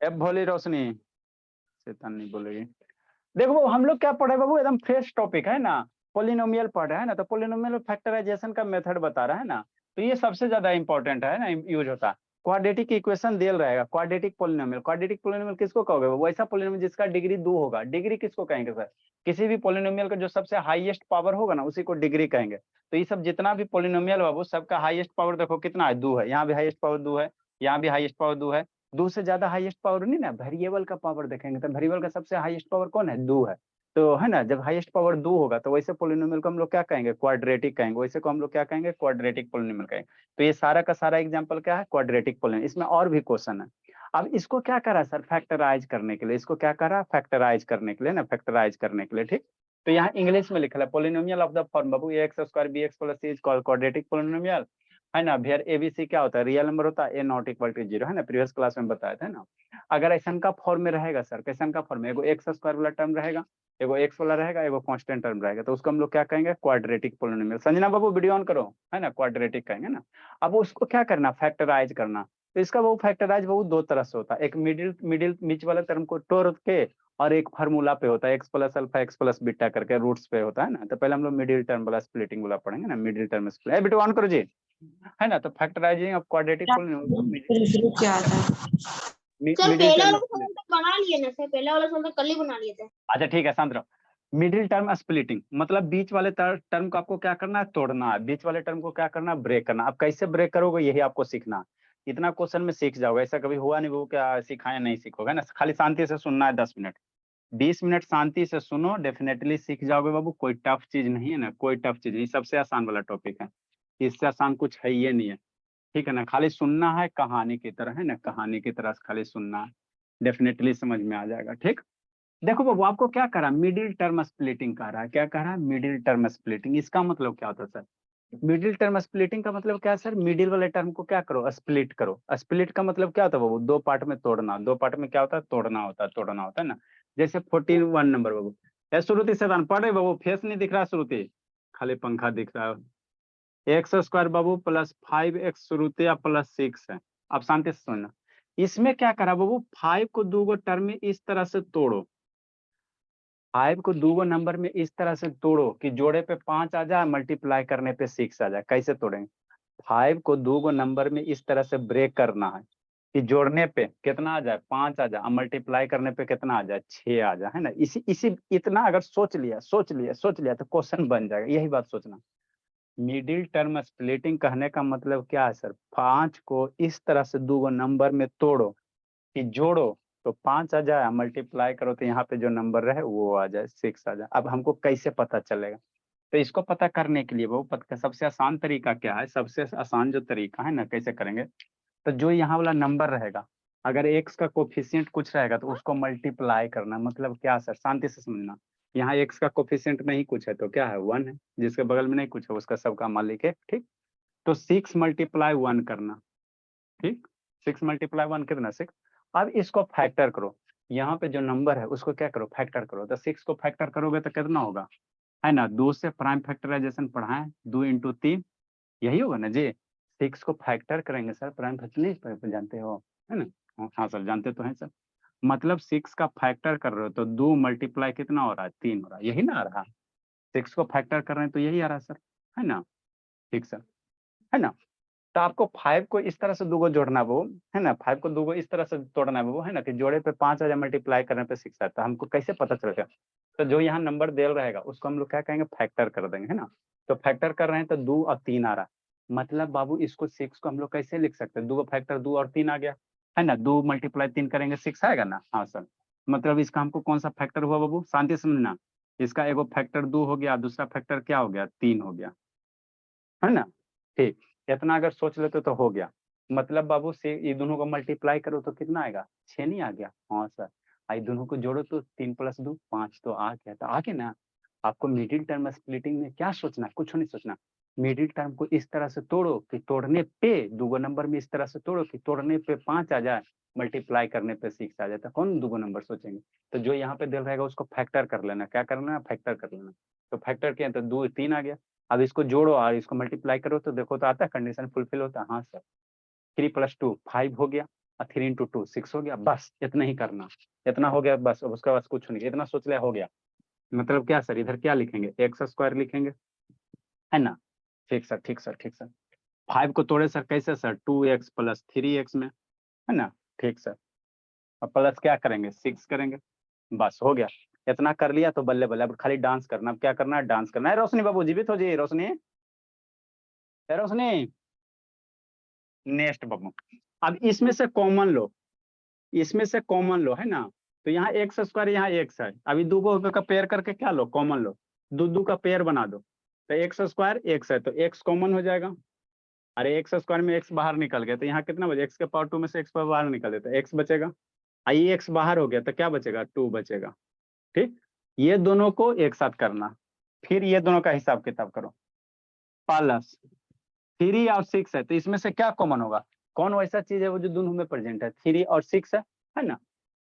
अब भोली रोशनी शैतान नहीं बोलेगी। देखो बाबू, हम लोग क्या पढ़े बाबू, एकदम फ्रेश टॉपिक है ना, पोलिनोमियल पढ़ रहे हैं ना, तो पोलिनोमियल फैक्टराइजेशन का मेथड बता रहा है ना, तो ये सबसे ज्यादा इंपॉर्टेंट है ना, यूज होता है। क्वाड्रेटिक इक्वेशन दिया रहेगा, क्वाड्रेटिक पोलिनोमियल। क्वाड्रेटिक पोलिनोमियल किसको कहोगे, वैसा पोलिनोमियल जिसका डिग्री 2 होगा। डिग्री किसको कहेंगे सर, किसी भी पोलिनोमियल का जो सबसे हाईएस्ट पावर होगा ना, उसी को डिग्री कहेंगे। तो ये सब जितना भी पोलिनोमियल बाबू, सबका हाईएस्ट पावर देखो कितना है, 2 है। यहाँ भी हाईएस्ट पावर 2 है, यहाँ भी हाईएस्ट पावर 2 है। 2 से ज्यादा हाईएस्ट पावर नहीं ना, वेरिएबल का पावर देखेंगे तो वेरिएबल का सबसे हाईएस्ट पावर कौन है, 2 है। तो है ना, जब हाईएस्ट पावर 2 होगा तो वैसे पोलिनोमियल को हम लोग क्या कहेंगे, क्वाड्रेटिक कहेंगे। वैसे को हम लोग क्या कहेंगे, क्वाड्रेटिक पोलिनोमियल कहेंगे। तो ये सारा का सारा एग्जांपल क्या है, क्वाड्रेटिक पोलिनोमियल। इसमें और भी क्वेश्चन है। अब इसको क्या करा सर, फैक्टराइज करने के लिए। इसको क्या करा, फैक्टराइज करने के लिए ना, फैक्टराइज करने के लिए, ठीक। तो यहाँ इंग्लिश में लिखा है पोलिनोमियल ऑफ द फॉर्म बाबू A X square B X plus C is called quadratic polynomial, है ना। फिर एबीसी क्या होता है, रियल नंबर होता है, ए नॉट इक्वल टू 0, है ना, प्रीवियस क्लास में बताया था ना। अगर ऐसा का फॉर्म में रहेगा सर, कैसन का फॉर्म में, एगो एक्स स्क्वायर वाला टर्म रहेगा, एगो एक्स वाला रहेगा, एगो कांस्टेंट टर्म रहेगा, तो उसको हम लोग क्या कहेंगे, quadratic polynomial. Sanjana Babu video on करो, है ना, क्वाड्रेटिक कहेंगे ना। अब उसको क्या करना, फैक्टराइज करना। तो इसका वो फैक्टराइज वो 2 तरह से होता है, एक मिडिल मिडिल बीच वाला टर्म को तोड़ के, और एक फार्मूला पे होता है, x plus alpha x plus beta करके रूट्स पे होता है ना। तो पहले हम लोग मिडिल टर्म वाला स्प्लिटिंग वाला पढ़ेंगे ना, middle term split. Video on करो जी, है ना। तो फैक्टराइजिंग ऑफ क्वाड्रेटिक पोलिनोमियल, क्या आता है सर, मिडिल पहला टर्म। वाला सवाल तो बना लिए ना सर, पहला वाला सवाल तो कल ही बना लिए थे। अच्छा ठीक है, शांत रहो। मिडिल टर्म स्प्लिटिंग मतलब बीच वाले टर्म को आपको क्या करना है, तोड़ना है। बीच वाले टर्म को क्या करना है, ब्रेक करना। अब कैसे ब्रेक करोगे, यही आपको सीखना। इतना क्वेश्चन में सीख जाओगे, ऐसा कभी हुआ नहीं वो क्या सिखाया नहीं सीखोगे ना। खाली शांति से सुनना है, 10 मिनट 20 मिनट शांति से सुनो, डेफिनेटली सीख जाओगे बाबू। कोई टफ चीज नहीं है ना, कोई टफ चीज नहीं, सबसे आसान वाला टॉपिक है। इससे आसान कुछ है ये नहीं है, ठीक है ना। खाली सुनना है कहानी की तरह, है ना, कहानी की तरह खाली सुनना है, डेफिनेटली समझ में आ जाएगा, ठीक। देखो बाबू, आपको क्या करा, मिडिल टर्म स्प्लिटिंग कह रहा है। क्या कह रहा है, मिडिल टर्म स्प्लिटिंग। इसका मतलब क्या होता है सर, मिडिल टर्म स्प्लिटिंग का मतलब क्या है सर, मिडिल वाले टर्म को क्या करो, स्प्लिट करो। स्प्लिट का मतलब क्या होता है बाबू, 2 पार्ट में तोड़ना। 2 पार्ट में क्या होता है, तोड़ना होता है, तोड़ना होता है ना। जैसे 41 नंबर बाबू, श्रुति सैतान पढ़े बाबू, फेस नहीं दिख रहा श्रुति, खाली पंखा दिख रहा है। एक्स स्क्वायर बाबू प्लस 5x श्रुति प्लस 6 है। अब शांति से सुनना, इसमें क्या करा बाबू, 5 को 2 टर्म में इस तरह से तोड़ो। 5 को 2 नंबर में इस तरह से तोड़ो कि जोड़े पे 5 आ जाए, मल्टीप्लाई करने पे 6 आ जाए। कैसे तोड़ेंगे, 5 को 2 नंबर में इस तरह से ब्रेक करना है कि जोड़ने पे कितना आ जाए, 5 आ जाए, और मल्टीप्लाई करने पे कितना आ जाए, 6 आ जाए, है ना। इसी इसी इतना अगर सोच लिया तो क्वेश्चन बन जाएगा। यही बात सोचना। मिडिल टर्म स्प्लिटिंग कहने का मतलब क्या है सर, 5 को इस तरह से 2 नंबर में तोड़ो कि जोड़ो तो 5 आ जाए, मल्टीप्लाई करो तो यहाँ पे जो नंबर रहे वो आ जाए, 6 आ जाए। अब हमको कैसे पता चलेगा, तो इसको पता करने के लिए वो सबसे आसान तरीका क्या है, सबसे आसान जो तरीका है ना, कैसे करेंगे, तो जो यहाँ वाला नंबर रहेगा, अगर एक्स का कोफिशिएंट कुछ रहेगा तो उसको मल्टीप्लाई करना। मतलब क्या सर, शांति से समझना। यहाँ एक्स का कोफिशिएंट नहीं कुछ है तो क्या है, 1 है। जिसके बगल में नहीं कुछ है उसका सबका मालिक है, ठीक। तो 6 मल्टीप्लाई 1 करना, ठीक। 6 मल्टीप्लाई 1 कितना, 6। अब इसको फैक्टर करो, यहाँ पे जो नंबर है उसको क्या करो, फैक्टर करो। तो 6 को फैक्टर करोगे तो कितना होगा, है ना। 2 से प्राइम फैक्टराइजेशन पढ़ाएं, 2 इंटू 3, यही होगा ना जी। 6 को फैक्टर करेंगे सर, प्राइम फैक्टर नहीं जानते हो, है ना। हाँ सर जानते तो हैं सर। मतलब 6 का फैक्टर कर रहे हो तो 2 मल्टीप्लाई कितना हो रहा है, 3 हो रहा है, यही ना आ रहा। 6 को फैक्टर कर रहे हैं तो यही आ रहा है सर, है ना, ठीक सर, है ना। तो आपको 5 को इस तरह से 2 जोड़ना वो, है ना। 5 को 2 इस तरह से तोड़ना वो, है ना, कि जोड़े पे 5 आ जाए, मल्टीप्लाई करने पे 6 आता है। हमको कैसे पता चलेगा, तो जो यहाँ नंबर दे रहेगा उसको हम लोग क्या कहेंगे, फैक्टर कर देंगे, है ना। तो फैक्टर कर रहे हैं तो 2 और 3 आ रहा है। मतलब बाबू इसको 6 को हम लोग कैसे लिख सकते हैं, 2 का फैक्टर 2 और 3 आ गया, है ना। 2 मल्टीप्लाई 3 करेंगे 6 आएगा ना, हाँ सर। मतलब इसका हमको कौन सा फैक्टर हुआ बाबू, शांति से समझना। इसका एगो फैक्टर 2 हो गया, दूसरा फैक्टर क्या हो गया, 3 हो गया, है ना, ठीक। इतना अगर सोच लेते तो हो गया। मतलब बाबू से ये दोनों को मल्टीप्लाई करो तो कितना आएगा, 6 नहीं आ गया, हाँ सर। आई दोनों को जोड़ो तो 3 + 2 5 तो आ गया, तो आगे ना। आपको मिडिल टर्म स्प्लिटिंग में क्या सोचना, कुछ नहीं सोचना। मिडिल टर्म को इस तरह से तोड़ो कि तोड़ने पे 2 नंबर में इस तरह से तोड़ो कि तोड़ने पे 5 आ जाए, मल्टीप्लाई करने पे 6 आ जाए। तो कौन 2 नंबर सोचेंगे, तो जो यहाँ पे दिल रहेगा उसको फैक्टर कर लेना। क्या करना है, फैक्टर कर लेना। तो फैक्टर किया तो 2 3 आ गया। अब इसको जोड़ो और इसको मल्टीप्लाई करो तो देखो तो आता है, कंडीशन फुलफिल होता है, हाँ सर। 3 + 2 5 हो गया, और 3 into 2 6 हो गया, बस इतना ही करना, इतना हो गया बस, अब उसके बाद कुछ नहीं, इतना सोच लिया हो गया। मतलब क्या सर, इधर क्या लिखेंगे, एक्स स्क्वायर लिखेंगे, है ना। ठीक सर, ठीक सर, ठीक सर। 5 को तोड़े सर कैसे सर, 2x प्लस 3x में, है ना। ठीक सर, अब प्लस क्या करेंगे, 6 करेंगे, बस हो गया। इतना कर लिया तो बल्ले बल्ले, अब खाली डांस करना। अब क्या करना है, डांस करना है। रोशनी बाबू जीवित हो जी, रोशनी, रोशनी, नेक्स्ट बाबू। अब इसमें से कॉमन लो, इसमें से कॉमन लो, है ना। तो यहाँ एक्स स्क्वायर, यहाँ एक्स है, अभी दो को का पेयर करके क्या लो, कॉमन लो, दो दो का पेयर बना दो। तो एक्स स्क्वायर एक्स है तो एक्स कॉमन हो जाएगा। अरे एक्स स्क्वायर में एक्स बाहर निकल गया, तो यहाँ कितना बचे, एक्स के पावर 2 में से एक्स पावर बाहर निकल देता है, एक्स बचेगा। आई एक्स बाहर हो गया तो क्या बचेगा, 2 बचेगा। ठीक, ये दोनों को एक साथ करना, फिर ये दोनों का हिसाब किताब करो। प्लस 3 और 6 है, तो इसमें से क्या कॉमन होगा, कौन वैसा चीज है वो जो दोनों में प्रेजेंट है, 3 और 6 है ना।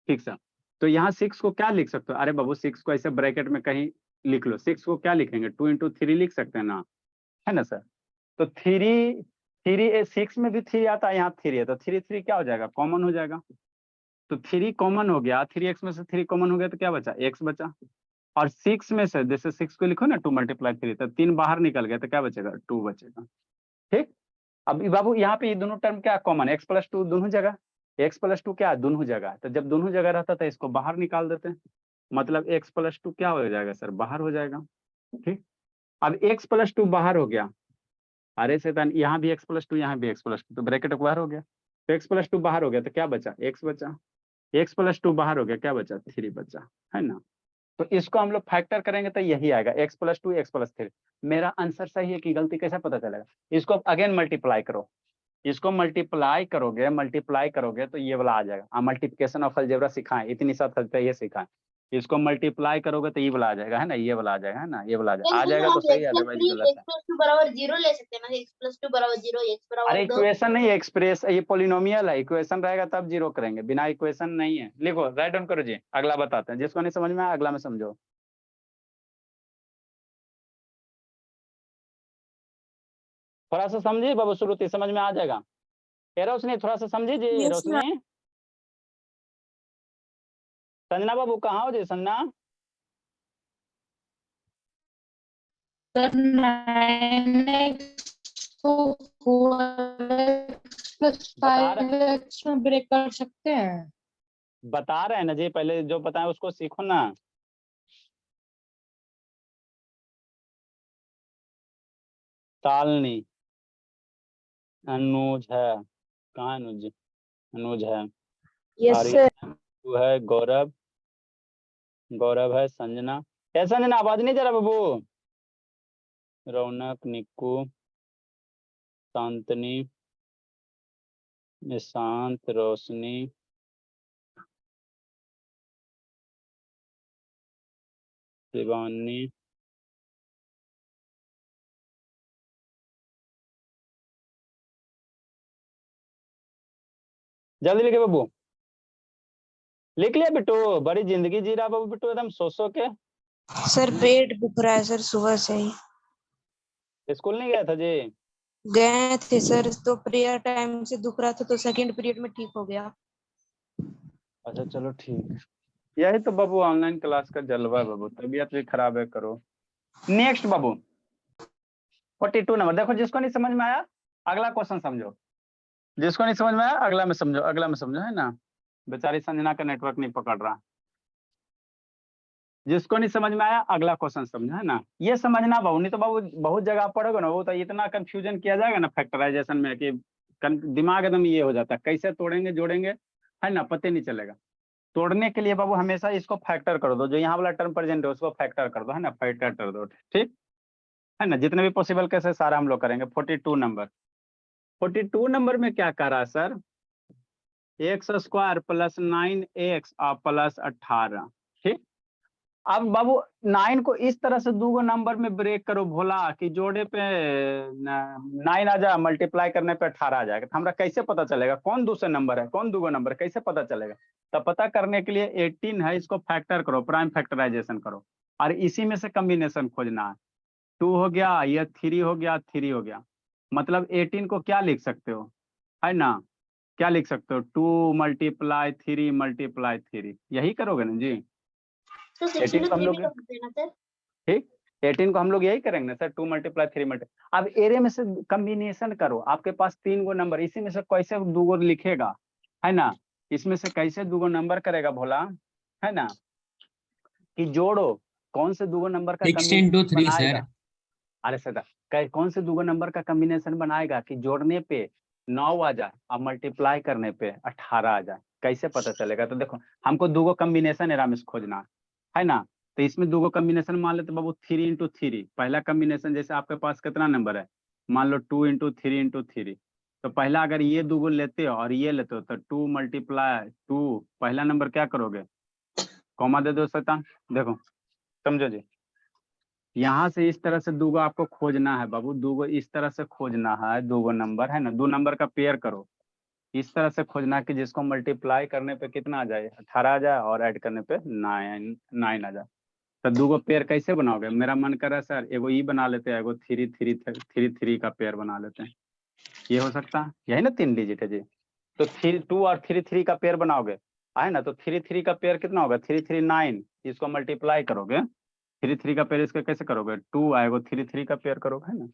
ठीक है, तो यहाँ 6 को क्या लिख सकते हो, अरे बाबू 6 को ऐसे ब्रैकेट में कहीं लिख लो, 6 को क्या लिखेंगे, 2 into 3 लिख सकते हैं ना, है ना सर। तो 6 में भी 3 आता है, यहाँ 3 है, तो 3 क्या हो जाएगा, कॉमन हो जाएगा। तो 3 कॉमन हो गया, 3x में से 3 कॉमन हो गया तो क्या बचा, x बचा। और 6 में से जैसे 6 को लिखो ना, 2 × 3, तो 3 बाहर निकल गया तो क्या बचेगा, 2 बचेगा। ठीक, अब बाबू यहाँ पे ये दोनों टर्म क्या कॉमन है, x+2 दोनों जगह, x+2 क्या दोनों जगह, तो जब दोनों जगह रहता था इसको बाहर निकाल देते हैं, मतलब x+2 क्या हो जाएगा सर, बाहर हो जाएगा। ठीक, अब x+2 बाहर हो गया, अरे शैतान, यहाँ भी x+2 यहाँ भी x+2, तो ब्रैकेट बाहर हो गया, तो x+2 बाहर हो गया तो क्या बचा, x बचा, x+2 बाहर हो गया क्या बचा, 3 बचा, है ना। तो इसको हम लोग फैक्टर करेंगे तो यही आएगा, x+2 x+3। मेरा आंसर सही है कि गलती कैसे पता चलेगा, इसको अगेन मल्टीप्लाई करो, इसको मल्टीप्लाई करोगे तो ये वाला आ जाएगा। मल्टीप्लिकेशन ऑफ अलजेब्रा सिखाएं, इतनी सब ये सिखाएं, इसको मल्टीप्लाई करोगे तो ये वाला आ जाएगा, है ना, ये वाला आ जाएगा, है ना, ये वाला आ जाएगा तो सही है, अदरवाइज गलत है। x+2 बराबर 0 ले सकते हैं ना, x+2 बराबर 0, x अरे बराबर 2। इक्वेशन नहीं है, एक्सप्रेस, ये पोलिनोमियल है, इक्वेशन रहेगा तब जीरो करेंगे, बिना इक्वेशन नहीं है। लिखो, राइट डाउन करो जी, अगला बताते हैं, जिसको नहीं समझ में आया अगला में समझो। थोड़ा सा समझिए बाबू, श्रुति समझ में आ जाएगा। रोशनी थोड़ा सा समझी जी, रोशनी, संजना बाबू कहाँ हो जी, संजना, सर 9x को 4x प्लस बता रहे 5x में ब्रेक कर सकते हैं। बता रहे हैं ना जी, पहले जो बताएं उसको सीखो ना। शालिनी, अनुज है, कहाँ है अनुज, अनुज है, यस आर्यन सर। है, तू है, गौरव, गौरव है, संजना है, संजना आवाज नहीं जा रहा बाबू, रौनक, निक्कू, शांतनी, निशांत, रोशनी, शिवानी, जल्दी लिखे बाबू, लिख लिया बिट्टू, बड़ी जिंदगी जी रहा बाबू बिट्टू, एकदम सो के। सर पेट दुख रहा है सर, सुबह से ही। स्कूल नहीं गया था जी, गए थे सर, तो प्रेयर टाइम से दुख रहा था, तो सेकंड पीरियड में ठीक हो गया। अच्छा चलो ठीक है। यही तो बाबू ऑनलाइन क्लास का जलवा है बाबू, तबीयत भी खराब है, करो। नेक्स्ट बाबू 42 नंबर, देखो जिसको नहीं समझ में आया अगला क्वेश्चन समझो, जिसको नहीं समझ में आया अगला में समझो, अगला में समझो, है ना। बेचारी संजना का नेटवर्क नहीं पकड़ रहा, जिसको नहीं समझ में आया अगला क्वेश्चन समझो, है ना। ये समझना बाबू, नहीं तो बाबू बहुत जगह आप पढ़ोगे ना, वो तो इतना कंफ्यूजन किया जाएगा ना फैक्टराइजेशन में कि दिमाग एकदम ये हो जाता है, कैसे तोड़ेंगे जोड़ेंगे, है ना, पता नहीं चलेगा। तोड़ने के लिए बाबू हमेशा इसको फैक्टर कर दो, जो यहाँ वाला टर्म प्रेजेंट है उसको फैक्टर कर दो, है ना, फैक्टर कर दो, ठीक है ना। जितने भी पॉसिबल कैसे सारा हम लोग करेंगे। 42 नंबर, 42 नंबर में क्या कर रहा है sir, x² plus 9x plus 18। ठीक, अब बाबू 9 को इस तरह से दो नंबर में ब्रेक करो भोला कि जोड़े पे 9 आ जाए, मल्टीप्लाई करने पे 18 आ जाएगा, तो हमरा कैसे पता चलेगा कौन दूसरा नंबर है कौन दूगो नंबर, कैसे पता चलेगा। तो पता करने के लिए 18 है, इसको फैक्टर करो, प्राइम फैक्टराइजेशन करो, और इसी में से कम्बिनेशन खोजना है। 2 हो गया, यह 3 हो गया, 3 हो गया, मतलब 18 को क्या लिख सकते हो, है ना, क्या लिख सकते हो, 2 मल्टीप्लाई 3 मल्टीप्लाई 3, यही करोगे ना जी। तो 6 18 into को हम 3 लोग भी कर सकते हैं ना सर? ठीक, 18 को हम लोग यही करेंगे ना सर, 2 मल्टीप्लाई 3 मल्टीप्लाई। अब एरे में से कम्बिनेशन करो, आपके पास 3 गो नंबर, इसी में से कैसे 2 गो लिखेगा, है ना, इसमें से कैसे 2 गो नंबर करेगा भोला, है ना, कि जोड़ो, कौन से 2 गो नंबर का 6 into कम्बिनेशन 3 सर। बनाएगा। अरे सदा, कौन से 2 गो नंबर का कम्बिनेशन बनाएगा कि जोड़ने पे 9 आ जाए और मल्टीप्लाई करने पे 18 आ जाए, कैसे पता चलेगा। तो देखो, हमको 2 गो कम्बिनेशन एरामिस खोजना है ना, तो इसमें 2 गो कम्बिनेशन मान लेते बाबू, 3 into 3, पहला कम्बिनेशन, जैसे आपके पास कितना नंबर है, मान लो 2 into 3 into 3, तो पहला अगर ये 2 गो लेते हो और ये लेते हो तो 2 मल्टीप्लाई 2, पहला नंबर क्या करोगे, कॉमा दे दो शैतान, देखो समझो जी। यहाँ से इस तरह से 2 गो आपको खोजना है बाबू, 2 गो इस तरह से खोजना है, 2 गो नंबर है ना, 2 नंबर का पेयर करो, इस तरह से खोजना है कि जिसको मल्टीप्लाई करने पे कितना आ जाए, 18 आ जाए, और ऐड करने पे 9 आ जाए। तो 2 गो पेयर कैसे बनाओगे, मेरा मन कर रहा है सर एगो ई बना लेते हैं, एगो 3 का पेयर बना लेते हैं, ये हो सकता है, यही ना 3 डिजिट है जी। तो 2 और 3 का पेयर बनाओगे, है ना, तो 3 का पेयर कितना होगा, 3 9, इसको मल्टीप्लाई करोगे, 3 का पेयर इसका कैसे करोगे, 2 आएगा, 3 का पेयर करोगे, है ना,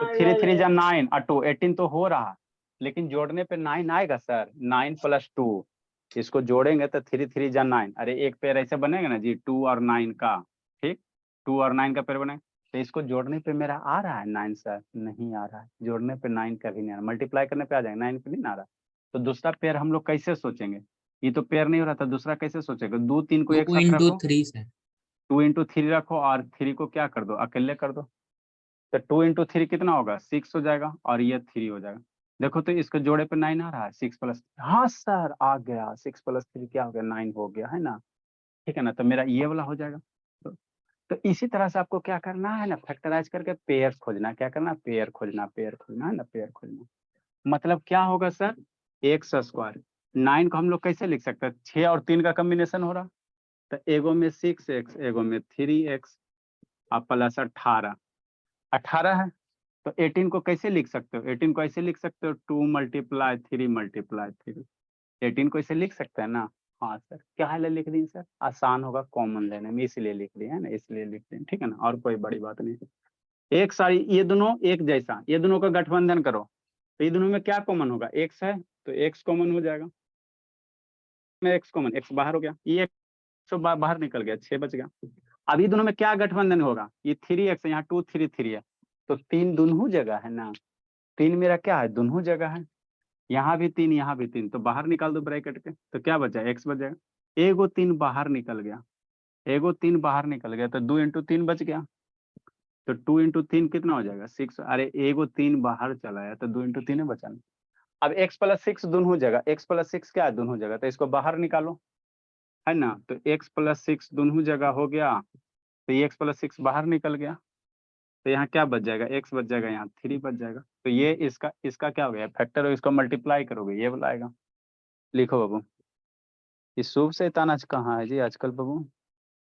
तो 3 जा 9 और 2 18 तो हो रहा, लेकिन जोड़ने पे 9 आएगा सर, 9 + 2, इसको जोड़ेंगे तो 3 जा 9, अरे एक पेयर ऐसे बनेगा ना जी, 2 और 9 का, ठीक, 2 और 9 का पेयर बनेगा, तो इसको जोड़ने पे मेरा आ रहा है 9 सर, नहीं आ रहा है, जोड़ने पे 9 कभी नहीं आ रहा, मल्टीप्लाई करने पे आ जाएगा, 9 पे नहीं आ रहा, तो दूसरा पेयर हम लोग कैसे सोचेंगे, ये तो पेयर नहीं हो रहा था, दूसरा कैसे सोचेगा, 2 3 को एक 2 साथ into रखो, 3 सर। 2 into 3 रखो, और 3 को क्या कर दो, अकेले कर दो, तो 2 into 3 कितना होगा, 6 हो जाएगा, और ये 3 हो जाएगा। देखो तो इसको जोड़े पे 9 आ रहा है, 6 प्लस, हाँ सर आ गया, 6 + 3 क्या हो गया, 9 हो गया, है ना, ठीक है ना, तो मेरा ये वाला हो जाएगा। तो इसी तरह से आपको क्या करना है ना, फैक्टराइज करके पेयर खोजना, क्या करना, पेयर खोजना, पेयर खोजना, है ना, पेयर खोजना, मतलब क्या होगा सर, x², 9 को हम लोग कैसे लिख सकते हैं, 6 और 3 का कॉम्बिनेशन हो रहा, तो एगो में 6x, एगो में 3x, और प्लस 18, 18 है, तो 18 को कैसे लिख सकते हो, 18 को ऐसे लिख सकते हो, 2 मल्टीप्लाई 3 मल्टीप्लाई 3, 18 को ऐसे लिख सकते हैं ना। हाँ सर, क्या है लिख दिए सर, आसान होगा कॉमन लेने में, इसलिए लिख दिए है ना, इसलिए लिख दिए, ठीक है ना, और कोई बड़ी बात नहीं। एक सारी, ये दोनों एक जैसा, ये दोनों का गठबंधन करो, तो ये दोनों में क्या कॉमन होगा, एक्स है, तो एक्स कॉमन हो जाएगा, में एक्स कॉमन, एक्स बाहर हो गया, ये एक्स बाहर निकल गया, 6 बच गया। अब ये दोनों में क्या गठबंधन होगा, ये 3x है, यहाँ 2 3 3 है, तो 3 दोनों जगह है ना, 3 मेरा क्या है, दोनों जगह है, यहाँ भी 3 यहाँ भी 3, तो बाहर निकाल दो ब्रैकेट के, तो क्या बचा, x बच जाएगा, एगो 3 बाहर निकल गया, एगो 3 बाहर निकल गया, तो 2 into 3 बच गया, तो 2 into 3 कितना हो जाएगा, 6, अरे एगो 3 बाहर चला गया, तो 2 into 3 है बचा। अब x + 6 दोनों जगह, x + 6 क्या है, दोनों जगह, तो इसको बाहर निकालो, है ना, तो x + 6 दोनों जगह हो गया, तो ये x + 6 बाहर निकल गया, तो यहाँ क्या बच जाएगा, x बच जाएगा, यहाँ 3 बच जाएगा, तो ये इसका इसका क्या हो गया, फैक्टर हो, इसको मल्टीप्लाई करोगे, ये वाला आएगा। लिखो बाबू, इस शुभ शैतान आज कहाँ है जी आजकल बाबू,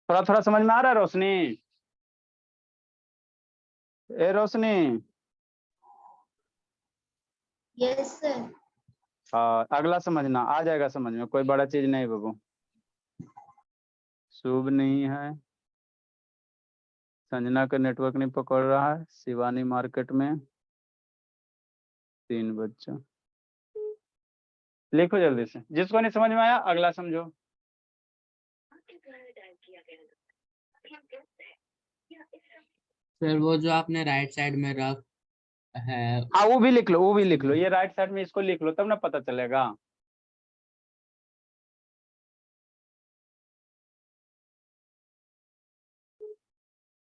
थोड़ा थोड़ा समझ में आ रहा है रोशनी, ए रोशनी, यस सर। अगला समझना, आ जाएगा समझ में, कोई बड़ा चीज नहीं बाबू, शुभ नहीं है, संजना का नेटवर्क नहीं पकड़ रहा है, शिवानी मार्केट में, 3 बच्चा, लिखो जल्दी से, जिसको नहीं समझ में आया अगला समझो। सर वो जो आपने राइट साइड में रख है। हाँ वो भी लिख लो, वो भी लिख लो, ये राइट साइड में इसको लिख लो, तब ना पता चलेगा।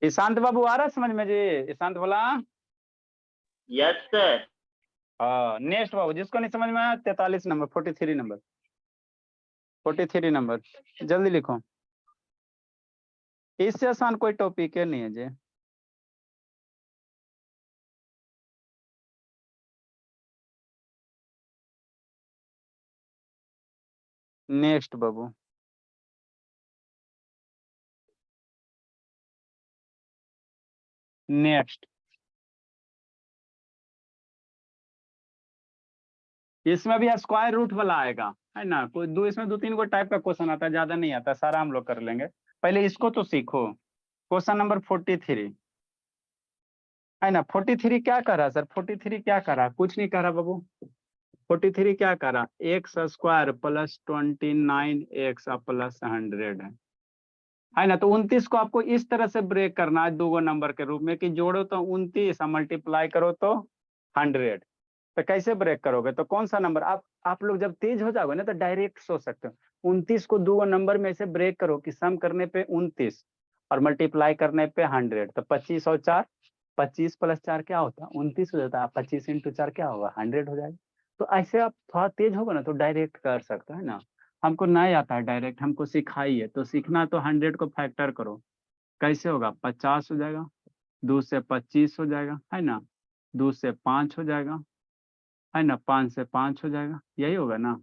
ईशांत बाबू आ रहा है समझ में जी, ईशांत बोला, यस सर। हाँ नेक्स्ट बाबू, जिसको नहीं समझ में आया 43 नंबर, 43 नंबर, 43 नंबर, जल्दी लिखो, इससे आसान कोई टॉपिक है नहीं है जी। नेक्स्ट बाबू, नेक्स्ट, इसमें भी स्क्वायर रूट वाला आएगा, है ना। कोई दो इसमें 2-3 को टाइप का क्वेश्चन आता है, ज्यादा नहीं आता, सारा हम लोग कर लेंगे। पहले इसको तो सीखो। क्वेश्चन नंबर 43, है ना। 43 क्या कर रहा है सर? 43 क्या कर रहा है? कुछ नहीं कर रहा बाबू। 43 क्या कर रहा? X square plus 29 x plus 100 है ना। तो 29 को आपको इस तरह से ब्रेक करना है दो नंबर के रूप में कि जोड़ो तो 29 मल्टीप्लाई करो तो 100। तो कैसे ब्रेक करोगे? तो कौन सा नंबर आप लोग जब तेज हो जाओगे ना तो डायरेक्ट सोच सकते हो। 29 को दो नंबर में से ब्रेक करो कि सम करने पे 29 और मल्टीप्लाई करने पे 100। तो 25 और 4, 25 प्लस 4 क्या होता है? 29 हो जाता है। 25 इंटू 4 क्या होगा? 100 हो जाएगा। तो ऐसे आप थोड़ा तेज होगा ना तो डायरेक्ट कर सकते है ना। हमको नहीं आता है डायरेक्ट, हमको सिखाइए। तो सीखना तो 100 को फैक्टर करो। कैसे होगा? 50 हो जाएगा, 2 से 25 हो जाएगा, है ना। 2 से 5 हो जाएगा, है ना। 5 से 5 हो जाएगा, यही होगा ना।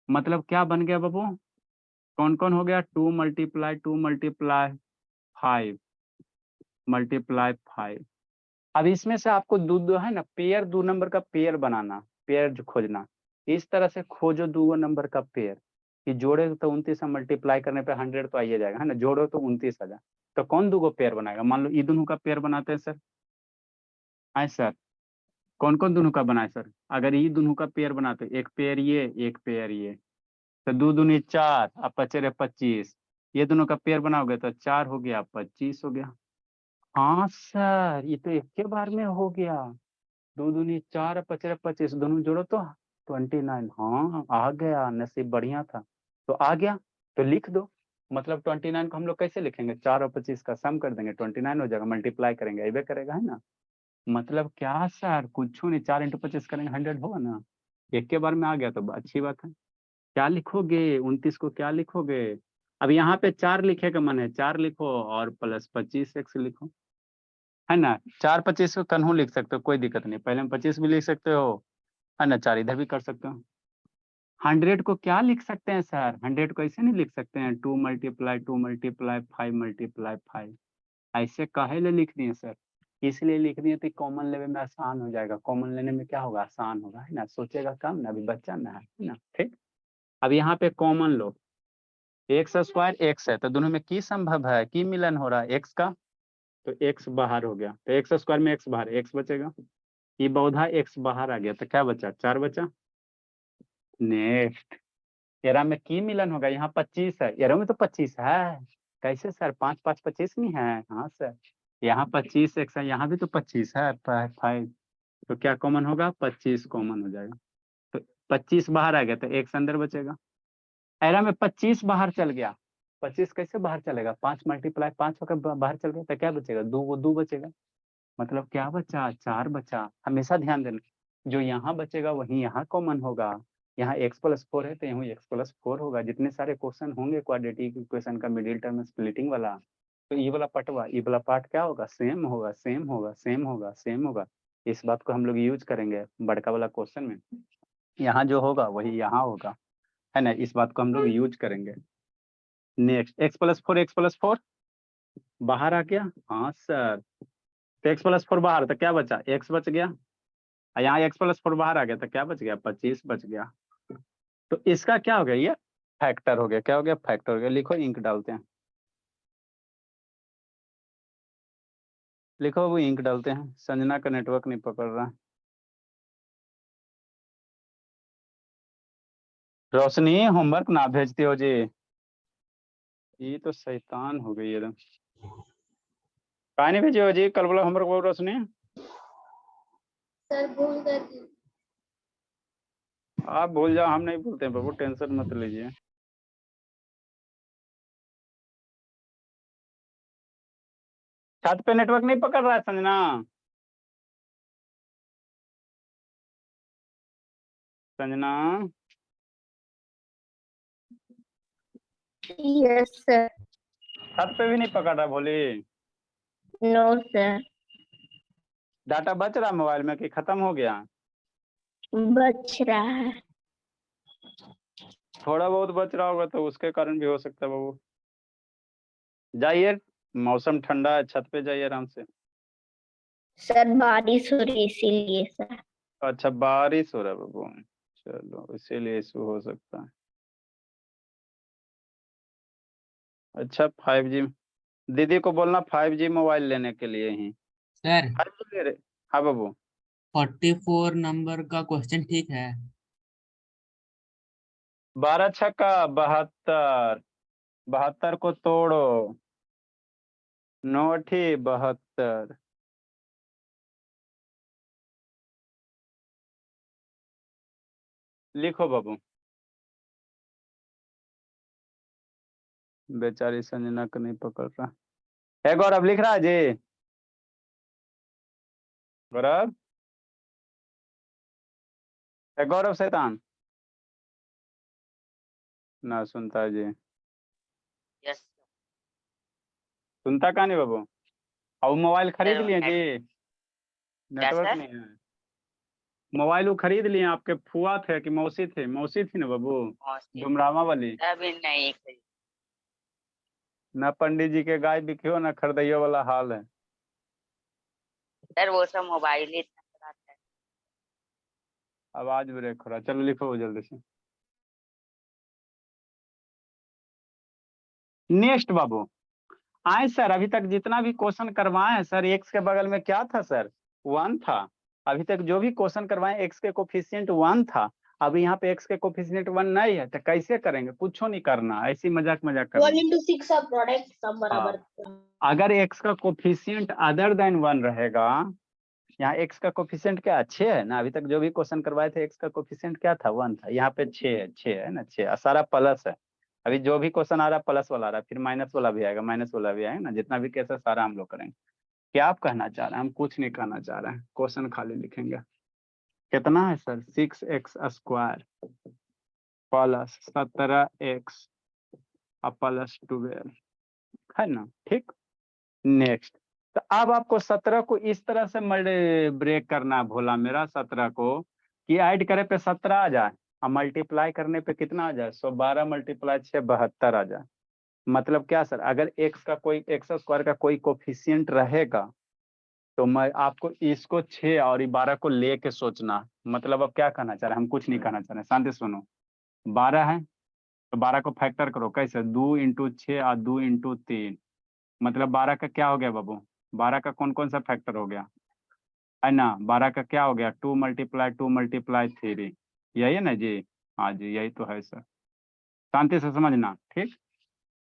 मतलब क्या बन गया बाबू? कौन कौन हो गया? 2 मल्टीप्लाई 2 मल्टीप्लाई 5 मल्टीप्लाई 5। अब इसमें से आपको दो दो है ना पेयर, दो नंबर का पेयर बनाना, पेयर जो खोजना। इस तरह से खोजो दो नंबर का पेयर कि जोड़े तो 29 मल्टीप्लाई करने पे 100 तो आइए जाएगा, है ना। जोड़ो तो 29 आ जाए। तो कौन दो पेयर बनाएगा? मान लो ये दोनों का पेयर बनाते हैं सर। आए सर, कौन कौन दोनों का बनाए सर? अगर ये दोनों का पेयर बनाते, एक पेयर ये, एक पेयर ये, तो 2 दूनी 4 अब बचे रहे 25। ये दोनों का पेयर बनाओगे तो 4 हो गया, 25 हो गया। हाँ सर, ये तो एक के बार में हो गया। 2 दूनी 4 बचे रहे 25, दोनों जोड़ो तो 29। हाँ आ गया, नसीब बढ़िया था। तो आ गया तो लिख दो। मतलब 29 को हम लोग कैसे लिखेंगे? 4 और 25 का सम कर देंगे, 29 हो जाएगा, मल्टीप्लाई करेंगे, ऐसे करेगा, है ना। मतलब क्या सर? कुछ नहीं, 4 इंटू 25 करेंगे 100 होगा ना। एक के बार में आ गया तो अच्छी बात है। क्या लिखोगे? 29 को क्या लिखोगे? अब यहाँ पे 4 लिखे का मन है, 4 लिखो और प्लस 25 एक्स लिखो, है ना। 4 25 को कन्हू लिख सकते हो, कोई दिक्कत नहीं। पहले में 25 भी लिख सकते हो, है ना। 4 इधर भी कर सकते हो। 100 को क्या लिख सकते हैं सर? 100 को ऐसे नहीं लिख सकते हैं 2 मल्टीप्लाई 2 मल्टीप्लाई 5 मल्टीप्लाई 5। ऐसे काहे ले लिख दिए सर? इसलिए लिख दिए तो कॉमन लेने में आसान हो जाएगा। कॉमन लेने में क्या होगा? आसान होगा, है ना। सोचेगा कम ना, अभी बच्चा ना है ना। ठीक। अब यहाँ पे कॉमन लो, एक्स स्क्वायर एक्स है तो दोनों में की संभव है, की मिलन हो रहा है एक्स का। तो एक्स बाहर हो गया, तो एक्स स्क्वायर में एक्स बाहर, एक्स बचेगा। ये बहुधा एक्स बाहर आ गया तो क्या बचा? 4 बचा। नेक्स्ट, एरा में की मिलन होगा, यहाँ 25 है, एरा में तो 25 है। कैसे सर? 5 5 25 नहीं है? हाँ सर, यहाँ 25 एक्स है, यहाँ भी तो 25 है 5। तो क्या कॉमन होगा? 25 कॉमन हो जाएगा। तो 25 बाहर आ गया तो एक्स अंदर बचेगा। एरा में 25 बाहर चल गया। 25 कैसे बाहर चलेगा? 5 मल्टीप्लाई 5 होकर बाहर चल गया तो क्या बचेगा? 2, वो 2 बचेगा। मतलब क्या बचा? 4 बचा। हमेशा ध्यान देना, जो यहाँ बचेगा वही यहाँ कॉमन होगा। यहाँ x प्लस 4 है तो यहाँ x प्लस 4 होगा। जितने सारे क्वेश्चन होंगे क्वाड्रेटिक इक्वेशन का मिडिल टर्म स्प्लिटिंग वाला, तो ये वाला पटवा, ये वाला पार्ट क्या होगा? सेम होगा, सेम होगा, सेम होगा, सेम होगा। इस बात को हम लोग यूज करेंगे बड़का वाला क्वेश्चन में। यहाँ जो होगा वही यहाँ होगा, है ना। इस बात को हम लोग यूज करेंगे। नेक्स्ट, x प्लस 4 बाहर आ गया। हाँ सर, तो x प्लस 4 बाहर तो क्या बचा? x बच गया। यहाँ x प्लस 4 बाहर आ गया तो क्या बच गया? 25 बच गया। तो इसका क्या हो गया? ये फैक्टर हो गया। क्या हो गया? फैक्टर हो गया। लिखो, इंक डालते हैं, लिखो वो इंक डालते हैं। संजना का नेटवर्क नहीं पकड़ रहा। रोशनी, होमवर्क ना भेजती हो जी। ये तो शैतान हो गई एकदम। कहा नहीं भेजी हो जी? कल बोला होमवर्क बोल रोशनी। सर भूल गए थे। आप भूल जाओ, हम नहीं भूलते हैं बाबू, टेंशन मत लीजिए। छत पे नेटवर्क नहीं पकड़ रहा है संजना। Sanjana, yes sir. छत पे भी नहीं पकड़ रहा भोली। No sir. डाटा बच रहा मोबाइल में कि खत्म हो गया? बच रहा है। थोड़ा बहुत बच रहा होगा तो उसके कारण भी हो सकता है बाबू। जाइए, मौसम ठंडा है, छत पे जाइए आराम से। सर बारिश हो रही इसीलिए सर। अच्छा, बारिश हो रहा है बाबू। चलो इसीलिए इशू हो सकता है। अच्छा 5G दीदी को बोलना 5G मोबाइल लेने के लिए ही। सर 5G ले रहे। हाँ बाबू 44 नंबर का क्वेश्चन ठीक है? 12 छक्का 72, 72 को तोड़ो 9 8 72। लिखो बाबू। बेचारी संजना को नहीं पकड़ रहा है। गौरव लिख रहा है जी? गौरव गौरव शैतान ना सुनता है जी। यस सुनता कहाँ नहीं बाबू। अब मोबाइल खरीद लिए जी? क्या नेटवर्क सर? नहीं है। मोबाइल वो खरीद लिए आपके फुआ थे कि मौसी थे? मौसी थी ना बाबू डुमरामा वाली। अभी नहीं खरीद। ना पंडित जी के गाय बिकियो ना खरदैयो वाला हाल है। सर वो सब मोबाइल ही इतना चलाता है। आवाज ब्रेक हो रहा है। चलो लिखो जल्दी से। नेक्स्ट बाबू आए सर। अभी तक जितना भी क्वेश्चन करवाए हैं सर, एक्स के बगल में क्या था सर? 1 था। अभी तक जो भी क्वेश्चन करवाए एक्स के कोफिशिएंट 1 था। अब यहाँ पे एक्स के कोफिशिएंट 1 नहीं है तो कैसे करेंगे? कुछ नहीं करना, ऐसी मजाक मजाक करना। 1 into 6 का प्रोडक्ट सब बराबर। अगर एक्स का कोफिशिएंट अदर देन 1 रहेगा, यहाँ एक्स का कोफिशिएंट क्या 6 है ना? अभी तक जो भी क्वेश्चन करवाए थे एक्स का कोफिशिएंट क्या था? 1 था। यहाँ पे 6 है ना? 6 सारा प्लस है। अभी जो भी क्वेश्चन आ रहा है प्लस वाला आ रहा है, फिर माइनस वाला भी आएगा, माइनस वाला भी आएगा ना। जितना भी केस है सारा हम लोग करेंगे। क्या आप कहना चाह रहे हैं? हम कुछ नहीं कहना चाह रहे हैं, क्वेश्चन खाली लिखेंगे। कितना है sir? 6x square plus 17x plus 12 है ना? ठीक। नेक्स्ट तो अब आपको 17 को इस तरह से ब्रेक करना है भोला मेरा। 17 को कि ऐड करे पे 17 आ जाए और मल्टीप्लाई करने पे कितना आ जाए? 112 × 6 72 आ जाए। मतलब क्या सर? अगर एक्स का कोई एक्स स्क्वायर का कोई कोफिशिएंट रहेगा तो मैं आपको इसको 6 और 12 को लेके सोचना। मतलब अब क्या कहना चाह रहे हैं? हम कुछ नहीं कहना चाह रहे हैं, शांति सुनो। 12 है तो 12 को फैक्टर करो। कैसे? 2 × 6 और 2 × 3। मतलब 12 का क्या हो गया बाबू? 12 का कौन कौन सा फैक्टर हो गया है ना? 12 का क्या हो गया? 2 × 2 × 3। यही है ना जी? हाँ जी यही तो है सर। शांति से समझना। ठीक।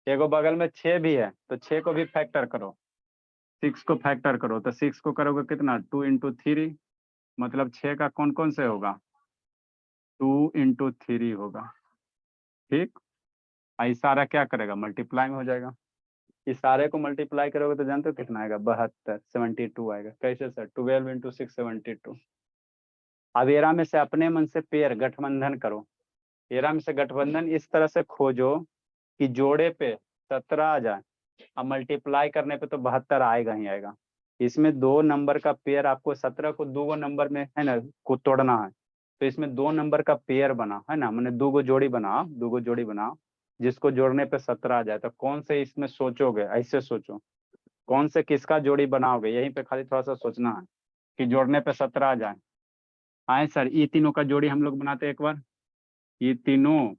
एगो बगल में 6 भी है तो 6 को भी फैक्टर करो। 6 को फैक्टर करो तो 6 को करोगे कितना? 2 × 3। मतलब 6 का कौन कौन से होगा? 2 × 3 होगा। ठीक। इशारा क्या करेगा? मल्टीप्लाई में हो जाएगा। इशारे को मल्टीप्लाई करोगे तो जानते हो कितना आएगा? 72 72 आएगा। कैसे सर? 12 × 6 72। अब एरा में से अपने मन से पेयर गठबंधन करो। एरा में से गठबंधन इस तरह से खोजो कि जोड़े पे 17 आ जाए और मल्टीप्लाई करने पे तो 72 आएगा ही आएगा। इसमें 2 नंबर का पेयर आपको 17 को 2 नंबर में है ना को तोड़ना है। तो इसमें 2 नंबर का पेयर बना है ना, मैंने 2 जोड़ी बनाओ, 2 जोड़ी बनाओ जिसको जोड़ने पे 17 आ जाए। तो कौन से इसमें सोचोगे? ऐसे सोचो कौन से किसका जोड़ी बनाओगे, यहीं पे खाली थोड़ा सा सोचना है कि जोड़ने पे 17 आ जाए। आए सर ये तीनों का जोड़ी हम लोग बनाते हैं एक बार, ये तीनों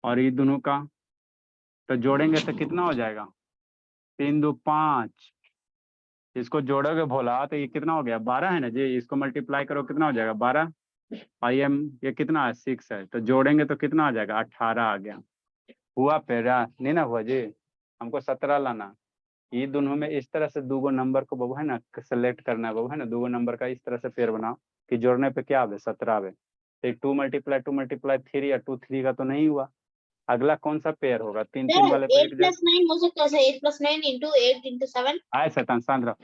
और ये दोनों का। तो जोड़ेंगे तो कितना हो जाएगा? 3 2 5। इसको जोड़ोगे भोला तो ये कितना हो गया? 12 है ना जी? इसको मल्टीप्लाई करो कितना हो जाएगा? 12। और ये कितना है? 6 है। तो जोड़ेंगे तो कितना आ जाएगा? 18 आ गया। हुआ पेरा नहीं ना हुआ जी? हमको 17 लाना। ये दोनों में इस तरह से 2 नंबर को बबू है ना सेलेक्ट करना है बबू है ना। 2 नंबर का इस तरह से पेयर बनाओ कि जोड़ने पे क्या आवे? 17 आवे। तो 2 × 3 या 2 3 का तो नहीं हुआ। अगला कौन सा पेयर होगा? 3 3 वाले पे 8 plus 9 हो सकता है सर। 8 plus 9 into 8 into 7। आए शैतान शांत रहो।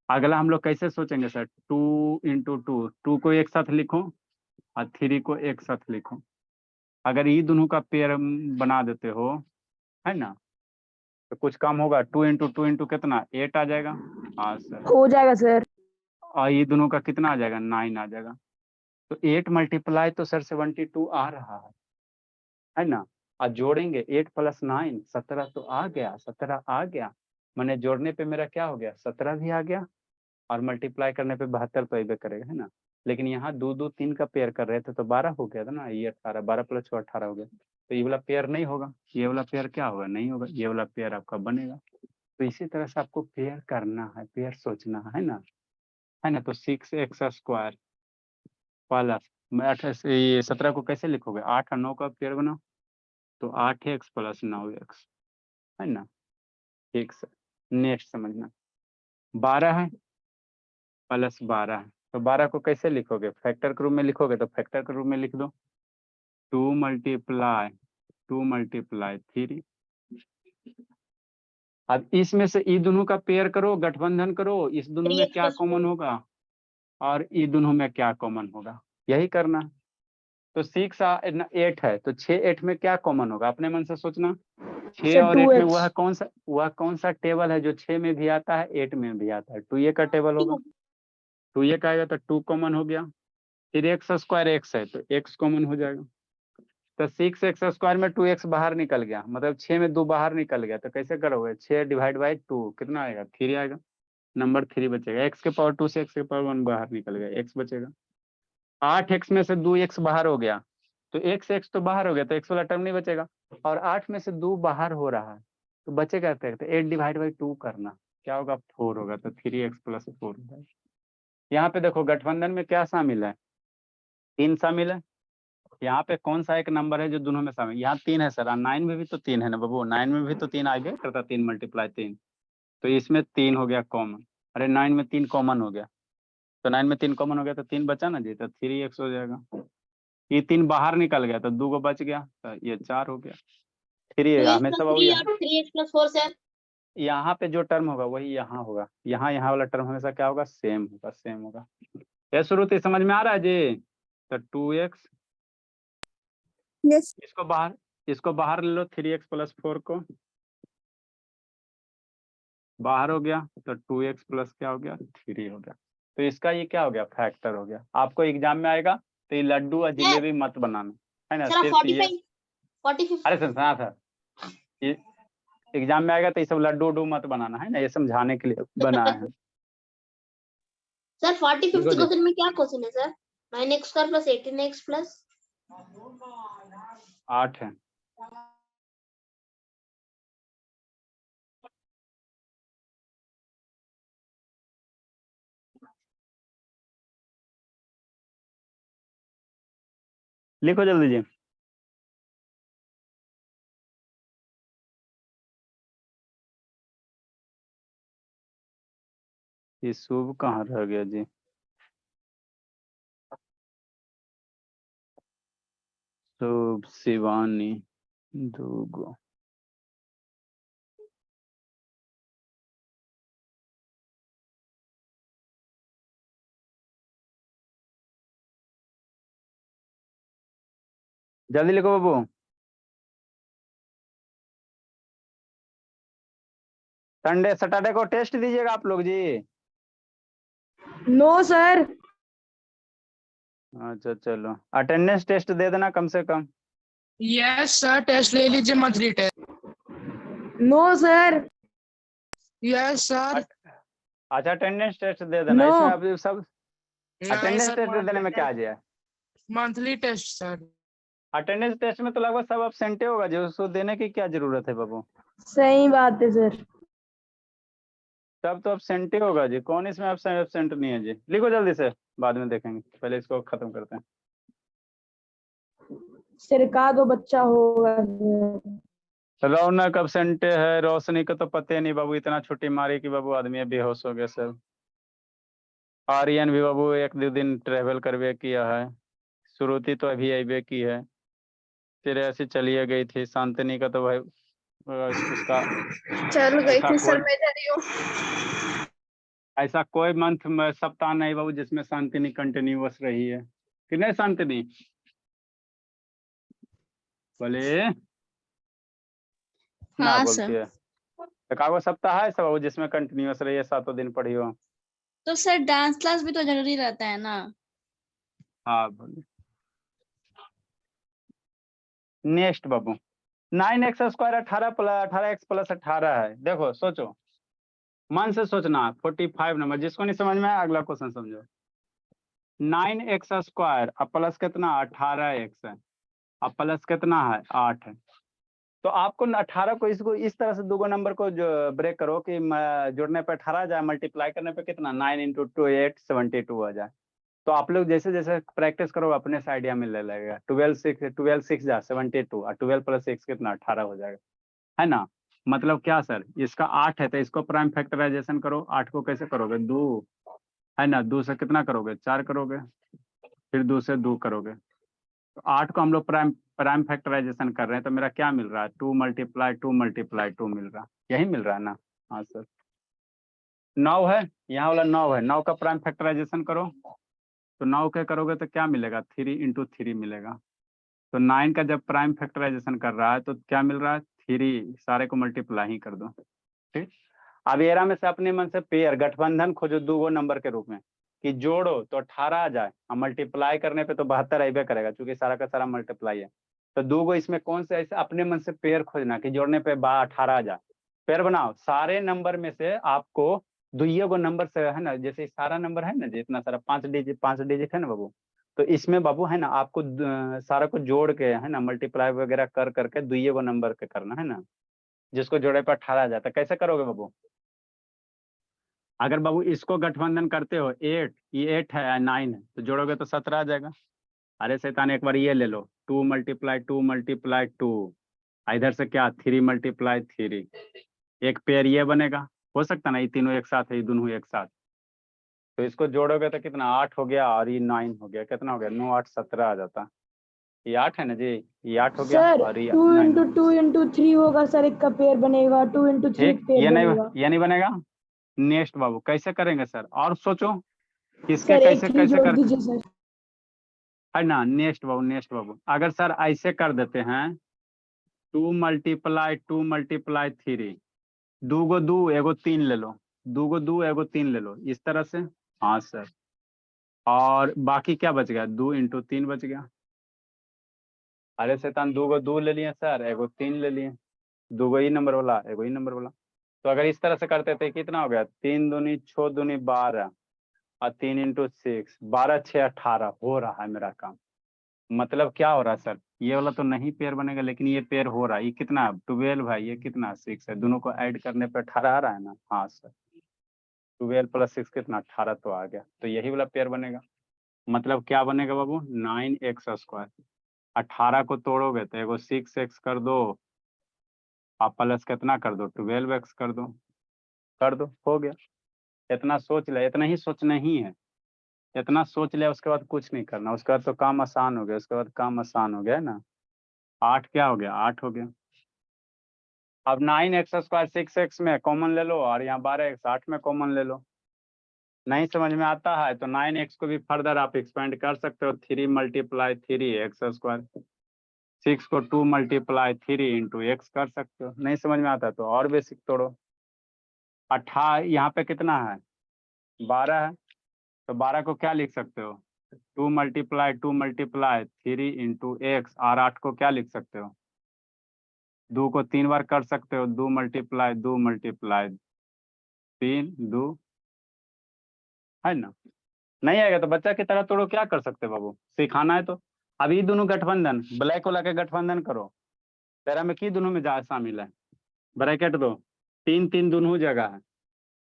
अगला हम लोग कैसे सोचेंगे सर? 2 × 2। 2 को एक साथ लिखो और 3 को एक साथ लिखो। अगर ये दोनों का पेयर बना देते हो है ना तो कुछ काम होगा। 2 × 2 × कितना? 8 आ जाएगा। हाँ सर हो जाएगा सर। और ये दोनों का कितना आ जाएगा? 9 आ जाएगा। तो 8 मल्टीप्लाई तो सर 72 आ रहा है ना? और जोड़ेंगे 8 + 9 17 तो आ गया। 17 आ गया मैंने जोड़ने पे मेरा क्या हो गया? 17 भी आ गया और मल्टीप्लाई करने पे 72 तो अबे करेगा है ना। लेकिन यहाँ 2 2 3 का पेयर कर रहे थे तो 12 हो गया था ना, ये 18, 12 + 6 18 हो गया। तो ये वाला पेयर नहीं होगा, ये वाला पेयर क्या होगा, नहीं होगा, ये वाला पेयर आपका बनेगा। तो इसी तरह से आपको पेयर करना है, पेयर सोचना है ना, है ना। तो 6x² प्लस, ये 17 को कैसे लिखोगे, 8 और 9 का पेयर बनाओ, तो 8x + 9x, है ना। ठीक से नेक्स्ट समझना, 12 है प्लस 12 है, तो 12 को कैसे लिखोगे, फैक्टर के रूप में लिखोगे, तो फैक्टर के रूप में लिख दो, 2 × 3। अब इसमें से ये दोनों का पेयर करो, गठबंधन करो, इस दोनों में 3x क्या + कॉमन 4। होगा और ये दोनों में क्या कॉमन होगा, यही करना। तो 6 और 8 है, तो 6 8 में क्या कॉमन होगा, अपने मन से सोचना। 6 और 8 में वह कौन सा टेबल है जो 6 में भी आता है 8 में भी आता है, 2a का टेबल होगा। 2a का आएगा तो 2 कॉमन हो गया, फिर x² x है तो x कॉमन हो जाएगा। तो 6x² में 2x बाहर निकल गया, मतलब 6 में 2 बाहर निकल गया, तो कैसे करोगे, 6 / 2 कितना आएगा, 3 आएगा, नंबर 3 बचेगा। x के पावर 2 से x के पावर 1 बाहर निकल गया, x बचेगा। 8x में से 2x बाहर हो गया, तो x तो बाहर हो गया, तो x वाला टर्म नहीं बचेगा। और 8 में से 2 बाहर हो रहा है, तो बचेगा क्या, तो 8/2 करना, क्या होगा, 4 होगा, तो 3x + 4 होगा। यहाँ पे देखो गठबंधन में क्या शामिल है, 3 शामिल है। यहाँ पे कौन सा एक नंबर है जो दोनों में शामिल, यहाँ 3 है सर, 9 में भी तो 3 है ना बाबू, 9 में भी तो 3 आ गया करता, 3 × 3, तो इसमें 3 हो गया कॉमन। अरे 9 में 3 कॉमन हो गया, तो 9 में 3 कॉमन हो गया तो 3 बचा ना जी, तो 3x हो जाएगा। ये 3 बाहर निकल गया तो 2 को बच गया, तो ये 4 हो गया। 3 2x हमेशा + बाबू 3 और 3x + 4 सर। यहाँ पे जो टर्म होगा वही यहाँ होगा, यहाँ वाला टर्म हमेशा क्या होगा, सेम होगा। ये श्रुति समझ में आ रहा है जी। तो 2x, इसको बाहर ले लो, 3x + 4 को बाहर हो गया, तो 2x + क्या हो गया, 3 हो गया। तो इसका ये क्या हो गया, फैक्टर हो गया। आपको एग्जाम में आएगा तो ये लड्डू और जिलेबी मत बनाना, है ना, सर सिर्फ ये। 45 अरे सुना था, ये एग्जाम में आएगा तो ये सब लड्डू उड्डू मत बनाना, है ना, ये समझाने के लिए बनाया है। सर 45th देखो जी, क्वेश्चन में क्या क्वेश्चन है सर, 9x² + 18x + 8 है। लिखो जल्दी जी। ये शुभ कहाँ रह गया जी, शुभ, शिवानी, दूगो, जल्दी लिखो बाबू। संडे सैटरडे को टेस्ट दीजिएगा आप लोग जी। No sir. अच्छा चलो, अटेंडेंस टेस्ट दे देना कम से कम। यस सर, टेस्ट ले लीजिए, monthly test. No sir. Yes sir. अच्छा अटेंडेंस टेस्ट दे देना, No. इसमें अब सब नहीं अटेंडेंस सर, टेस्ट देने में क्या आ जाए, monthly test sir. Attendance test में तो लगभग सब एब्सेंटे होगा जो, उसको देने की क्या जरूरत है बाबू, सही बात है सर। सब तो एब्सेंटे होगा जी, कौन इसमें एब्सेंट नहीं है जी। लिखो जल्दी से, बाद में देखेंगे, पहले इसको खत्म करते हैं। सिर का दो बच्चा होगा सर। रौनक एब्सेंटे है, रोशनी को तो पते नहीं बाबू, इतना छुट्टी मारी कि बाबू आदमी बेहोश हो गया सब। आर्यन भी बाबू 1 2 दिन ट्रेवल करवे किया है, श्रुति तो अभी अबे की है, फिर ऐसे चलिए गई थी। शांतनी का तो भाई उसका चल गई ऐसा थी सर, कोई मैं जा रही हूँ। ऐसा कोई मंथ में सप्ताह नहीं बाबू जिसमें शांतिनी कंटिन्यूअस रही है, कि नहीं शांतिनी, बोले ना हाँ बोलती सर। है। एकागो सप्ताह है सब बाबू जिसमें कंटिन्यूअस रही है, 7 दिन पढ़ी हो। तो सर डांस क्लास भी तो जरूरी रहता है ना। हाँ बोलिए। नेक्स्ट बाबू, 9x² 18x + 18 है। देखो सोचो, मन से सोचना, 45 नंबर। जिसको नहीं समझ में आया अगला क्वेश्चन समझो। 9x² अब प्लस कितना 18x है, अब प्लस कितना है 8 है। तो आपको 18 को इसको इस तरह से दो नंबर को जो ब्रेक करो कि जोड़ने पे 18 आ जाए, मल्टीप्लाई करने पे कितना 9 × 2 8 72 आ जाए। तो आप लोग जैसे जैसे प्रैक्टिस करो अपने से आइडिया में ले लगेगा। 12 6 जा 72 और 12 + 6 कितना 18 हो जाएगा, है ना। मतलब क्या सर, इसका 8 है तो इसको प्राइम फैक्टराइजेशन करो। 8 को कैसे करोगे 2, है ना, 2 से कितना करोगे 4 करोगे, फिर 2 से 2 करोगे। तो 8 को हम लोग प्राइम प्राइम फैक्टराइजेशन कर रहे हैं तो मेरा क्या मिल रहा है 2 × 2 × 2 मिल रहा है, यही मिल रहा है ना। हाँ सर 9 है, यहाँ वाला 9 है, 9 का प्राइम फैक्टराइजेशन करो तो 9 के करोगे तो क्या मिलेगा 3 × 3 मिलेगा। तो 9 का जब प्राइम फैक्टराइजेशन कर रहा है तो क्या मिल रहा है 3, सारे को मल्टीप्लाई ही कर दो। ठीक, अब एरा में से अपने मन से पेयर गठबंधन खोजो दो नंबर के रूप में कि जोड़ो तो 18 आ जाए और मल्टीप्लाई करने पे तो 72 आइबे करेगा क्योंकि सारा का सारा मल्टीप्लाई है। तो दो इसमें कौन से ऐसे अपने मन से पेयर खोजना कि जोड़ने पे 18 आ जाए। पेयर बनाओ, सारे नंबर में से आपको दुइये को नंबर से, है ना, जैसे सारा नंबर है ना जितना सारा 5 डिजिट है ना बाबू, तो इसमें बाबू है ना आपको सारा को जोड़ के, है ना, मल्टीप्लाई वगैरह कर करके दुइये को नंबर के करना, है ना, जिसको जोड़े पर 18 आ जाता है। कैसे करोगे बाबू, अगर बाबू इसको गठबंधन करते हो 8, ये 8 है 9 है तो जोड़ोगे तो 17 आ जाएगा। अरे शैतान एक बार ये ले लो 2 × 2 × 2, इधर से क्या 3 × 3, एक पेयर ये बनेगा। हो सकता ना ये तीनों एक साथ है, ये दोनों एक साथ, तो इसको जोड़ोगे तो कितना 8 हो गया और ये 9 हो गया, कितना हो गया 9 8 17 आ जाता। ये 8 है ना जी, ये 8 हो गया सर और ये 2 9 × 2 × 3 होगा सर, एक का पेयर बनेगा, 2 × 3 ठीक, पेयर बनेगा। ये नहीं बनेगा। नेक्स्ट बाबू कैसे करेंगे सर, और सोचो किसके सर एक कैसे 3 कैसे जोड़ कर, दीजिए सर। है ना। नेक्स्ट बाबू अगर सर ऐसे कर देते हैं 2 × 2 × 3, 2 को 2 एगो 3 ले लो, 2 को 2 एगो 3 ले लो इस तरह से। हाँ सर, और बाकी क्या बच गया 2 × 3 बच गया। अरे शैतान 2 को 2 ले लिए सर, एगो 3 ले लिए, 2 को ही नंबर वाला एगो ही नंबर वाला। तो अगर इस तरह से करते थे कितना हो गया 3 दूनी 6 दूनी 12 और 3 × 6 12 6 18 हो रहा है मेरा काम। मतलब क्या हो रहा है सर, ये वाला तो नहीं पेयर बनेगा लेकिन ये पेयर हो रहा है। ये कितना 12 है, ये कितना 6 है, दोनों को ऐड करने पे 18 आ रहा है ना। हाँ सर 12 + 6 कितना 18 तो आ गया, तो यही वाला पेयर बनेगा। मतलब क्या बनेगा बाबू 9x²। 18 को तोड़ोगे तो एगो 6x कर दो और प्लस कितना कर दो 12x कर दो हो गया। इतना सोच ले, इतना ही सोचना ही है, इतना सोच लिया उसके बाद कुछ नहीं करना, उसके बाद तो काम आसान हो गया, उसके बाद काम आसान हो गया ना। 8 क्या हो गया 8 हो गया। अब 9x² 6x में कॉमन ले लो और यहाँ 12x 8 में कॉमन ले लो। नहीं समझ में आता है तो 9x को भी फर्दर आप एक्सपेंड कर सकते हो 3 × 3x²। 6 को 2 × 3 × x कर सकते हो। नहीं समझ में आता तो और बेसिक तोड़ो। 18 यहाँ पे कितना है 12 है, तो 12 को क्या लिख सकते हो 2 × 2 × 3 × x, और 8 को क्या लिख सकते हो 2 को 3 बार कर सकते हो 2 × 2 × 3 2, है ना। नहीं आएगा तो बच्चा की तरह तोड़ो, क्या कर सकते हो बाबू, सिखाना है तो। अभी दोनों गठबंधन ब्लैक वाला के गठबंधन करो, तेरा में की दोनों में जा शामिल है, ब्रैकेट दो 3 3 दोनों जगह है,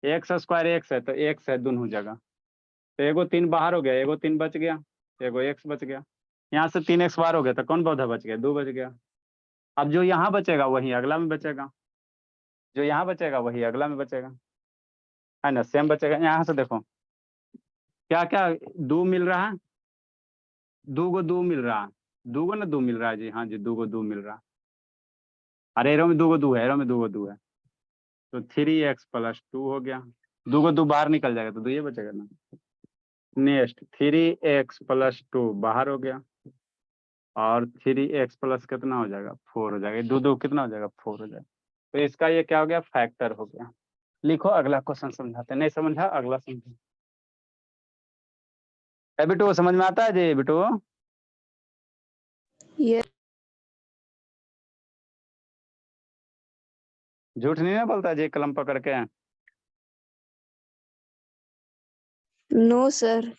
x² x है तो x है दोनों जगह, तो एगो 3 बाहर हो गया, एगो 3 बच गया, एगो x बच गया। यहाँ से 3x बाहर हो गया तो कौन पौधा बच गया 2 बच गया। अब जो यहाँ बचेगा वही अगला में बचेगा, जो यहाँ बचेगा वही अगला में बचेगा, है ना, सेम बचेगा। यहाँ से देखो क्या क्या 2 मिल रहा है, 2 को 2 मिल रहा है, 2 को ना 2 मिल रहा है जी, हाँ जी 2 को 2 मिल रहा है। अरे एरो में 2 को 2 है, एरो में 2 को 2 है, तो 3x + 2 हो गया। 2 को 2 बाहर निकल जाएगा तो 2 ये बचेगा ना। नेक्स्ट 3x + 2 बाहर हो गया और 3x+ कितना हो जाएगा 4 हो जाएगा, 2 2 कितना हो जाएगा 4 हो जाएगा। तो इसका ये क्या हो गया फैक्टर हो गया। लिखो अगला क्वेश्चन समझाते, नहीं समझा अगला समझो। बेटू समझ में आता है जी बेटू, ये झूठ नहीं ना बोलता जी कलम पकड़ के। No sir.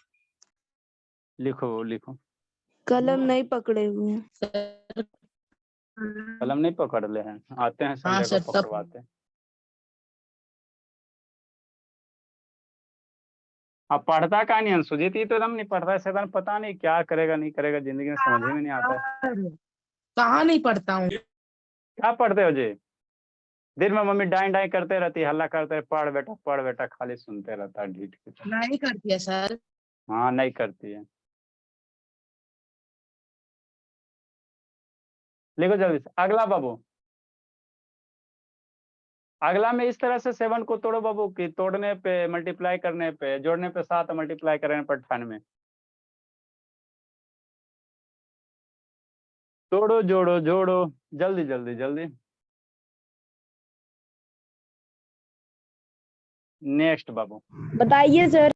लिखो लिखो। कलम नहीं पकड़े हुए हैं। सर कलम नहीं पकड़ ले हैं, आते हैं हाँ संडे को सर, तब पकड़वाते हैं। अब पढ़ता का नहीं अंशुजीत, ये तो एकदम नहीं पढ़ता है शैतान, पता नहीं क्या करेगा नहीं करेगा जिंदगी में, समझ में नहीं आता है। कहाँ नहीं पढ़ता हूँ। क्या पढ़ते हो जी? दिन में मम्मी डाई डाई करते रहती है, हल्ला करते, पढ़ बेटा खाली सुनते रहता है ढीठ की तरह। नहीं करती है सर। हाँ नहीं करती है। लिखो जल्दी से अगला बाबू। अगला में इस तरह से 7 को तोड़ो बाबू कि तोड़ने पे, मल्टीप्लाई करने पे, जोड़ने पे 7, मल्टीप्लाई करने पर 98। तोड़ो जोड़ो जोड़ो, जल्दी जल्दी जल्दी। नेक्स्ट बाबू। बताइए सर।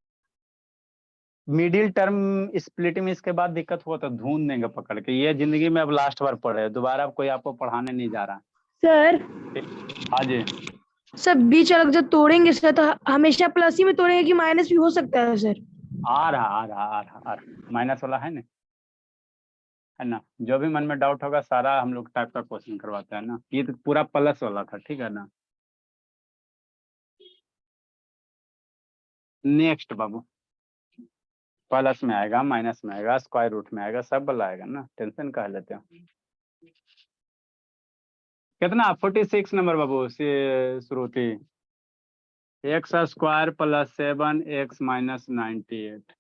मिडिल टर्म स्प्लिटिंग में इसके बाद दिक्कत हुआ तो ढूंढ देंगे पकड़ के, ये जिंदगी में अब लास्ट बार पढ़े, दोबारा कोई आपको पढ़ाने नहीं जा रहा। सर हाँ जी। सर बीच अलग जब तोड़ेंगे सर तो हमेशा प्लस ही में तोड़ेंगे कि माइनस भी हो सकता है सर? आ रहा माइनस वाला है ना, जो भी मन में डाउट होगा सारा हम लोग टाइप का क्वेश्चन करवाते हैं ना, ये तो पूरा प्लस वाला था, ठीक है ना। नेक्स्ट बाबू। प्लस में आएगा, माइनस में आएगा, स्क्वायर रूट में आएगा, सब वाला आएगा ना, टेंशन कह लेते हो। कितना 46 नंबर बाबू से Shruti. X square plus 7x minus 98।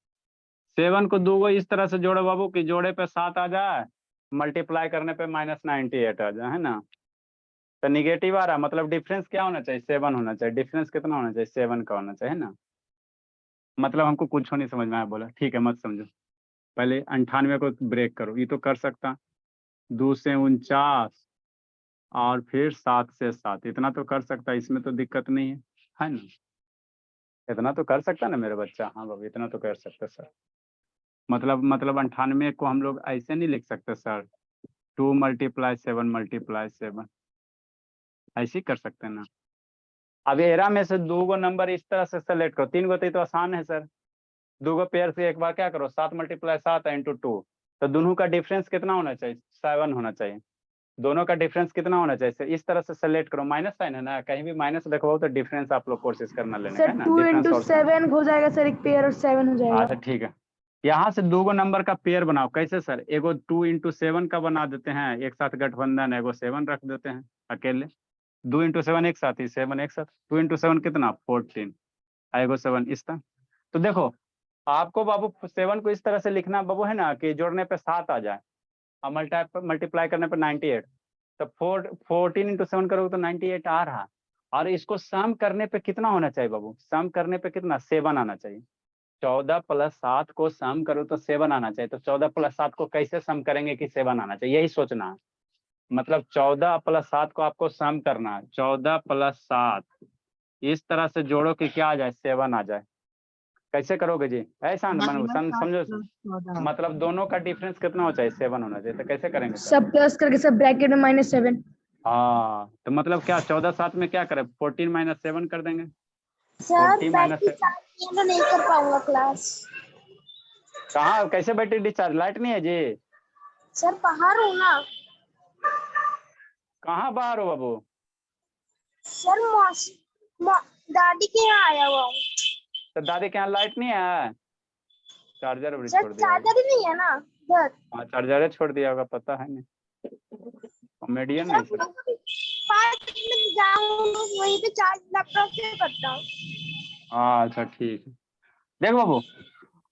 7 को 2 इस तरह से जोड़ो बाबू कि जोड़े पे 7 आ जाए, मल्टीप्लाई करने पे माइनस 98 आ जाए, है ना। तो निगेटिव आ रहा, मतलब डिफरेंस क्या होना चाहिए? 7 होना चाहिए। डिफरेंस कितना होना चाहिए? 7 का होना चाहिए ना। मतलब हमको कुछ नहीं समझ में आया, बोला ठीक है मत समझो, पहले 98 को ब्रेक करो, ये तो कर सकता। 2 से 49 और फिर 7 से 7, इतना तो कर सकता, इसमें तो दिक्कत नहीं है ना। इतना तो कर सकता ना मेरा बच्चा। हाँ बाबू इतना तो कर सकते सर। मतलब 98 को हम लोग ऐसे नहीं लिख सकते सर, 2 × 7 × 7, ऐसे ही कर सकते हैं ना। अब एरा में से 2 नंबर इस तरह से सेलेक्ट करो, 3 तो आसान है सर। 2 पेयर से एक बार क्या करो, 7 × 7 × 2, तो दोनों का डिफरेंस कितना होना चाहिए? 7 होना चाहिए। दोनों का डिफरेंस कितना होना चाहिए? इस तरह से सेलेक्ट करो, माइनस साइन है ना, कहीं भी माइनस देखो तो डिफरेंस आप लोग कोशिश करना लेने का सर है ना। 2 डिफरेंस × और 7 हो जाएगा सर, एक पेयर और 7 हो जाएगा। अच्छा ठीक है। यहाँ से 2 नंबर का पेयर बनाओ, कैसे सर? एगो 2 × 7 का बना देते हैं, एक साथ गठबंधन, एगो 7 रख देते हैं अकेले। 2 × 7 एक साथ ही, 7 एक साथ, 2 × 7 कितना? 14, एगो 7 इस तरह। तो देखो आपको बाबू 7 को इस तरह से लिखना बाबू है ना कि जोड़ने पे 7 आ जाए और मल्टीप्लाई करने पे 98। तो 14 × 7 करोगे तो 98 आ रहा। और इसको सम करने पे कितना होना चाहिए बाबू? सम करने पे कितना? 7 आना चाहिए। 14 + 7 को सम करो तो 7 आना चाहिए। तो 14 + 7 को कैसे सम करेंगे कि 7 आना चाहिए, यही सोचना है। मतलब 14 + 7 को आपको सम करना है। 14 + 7 इस तरह से जोड़ो कि क्या आ जाए? 7 आ जाए। कैसे करोगे जी? ऐसा समझो। मतलब दोनों का डिफरेंस कितना होना चाहिए? 7 होना चाहिए। तो कैसे करेंगे सर? सब प्लस करके सब ब्रैकेट में -7। हाँ तो मतलब क्या 14 7 में क्या करें? 14 - 7 कर देंगे। सर 14 बैटरी - चार्ज तो नहीं कर पाऊंगा क्लास। कहाँ कैसे बैटरी डिस्चार्ज? लाइट नहीं है जी? सर बाहर हूँ ना। कहाँ बाहर हो बाबू? सर दादी के यहाँ आया हुआ हूँ। तो दादी के यहाँ लाइट नहीं है? चार्जर भी सर छोड़ दिया होगा। चार्जर ही नहीं है ना इधर। हाँ चार्जर छोड़ दिया होगा, पता है नहीं। कॉमेडियन नहीं सर। 5 मिनट जाऊँ वहीं पे चार्ज लैपटॉप से करता हूँ। हाँ अच्छा ठीक है। देखो बाबू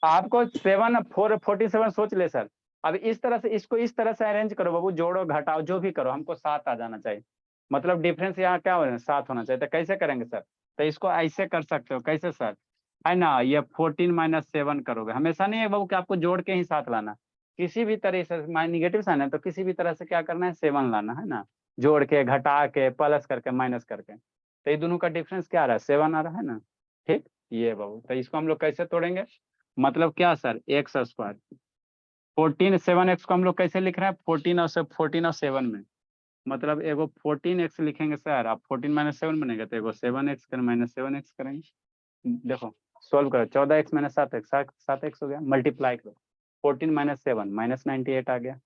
आपको 7 4 47 सोच ले सर। अब इस तरह से इसको इस तरह से अरेंज करो बाबू, जोड़ो घटाओ जो भी करो, हमको 7 आ जाना चाहिए। मतलब डिफरेंस यहाँ क्या हो रहा है? 7 होना चाहिए। तो कैसे करेंगे सर? तो इसको ऐसे कर सकते हो, कैसे सर? है ना, ये 14 - 7 करोगे। हमेशा नहीं है बाबू कि आपको जोड़ के ही साथ लाना, किसी भी तरह से निगेटिव साइन है तो किसी भी तरह से क्या करना है? 7 लाना है ना, जोड़ के घटा के प्लस करके माइनस करके। तो ये दोनों का डिफरेंस क्या आ रहा है? 7 आ रहा है ना। ठीक, ये बाबू तो इसको हम लोग कैसे तोड़ेंगे? मतलब क्या सर? एक्स स्क्वायर 14 7x को हम लोग कैसे लिख रहे हैं? 14 और 7 में, मतलब एगो 14x लिखेंगे सर, आप 14 - 7 बनेगा तो एगो 7x कर -7x करेंगे। देखो सोल्व करो, 14x - 7x 7x हो गया, मल्टीप्लाई करो 14 माइनस 7 माइनस 98 आ गया।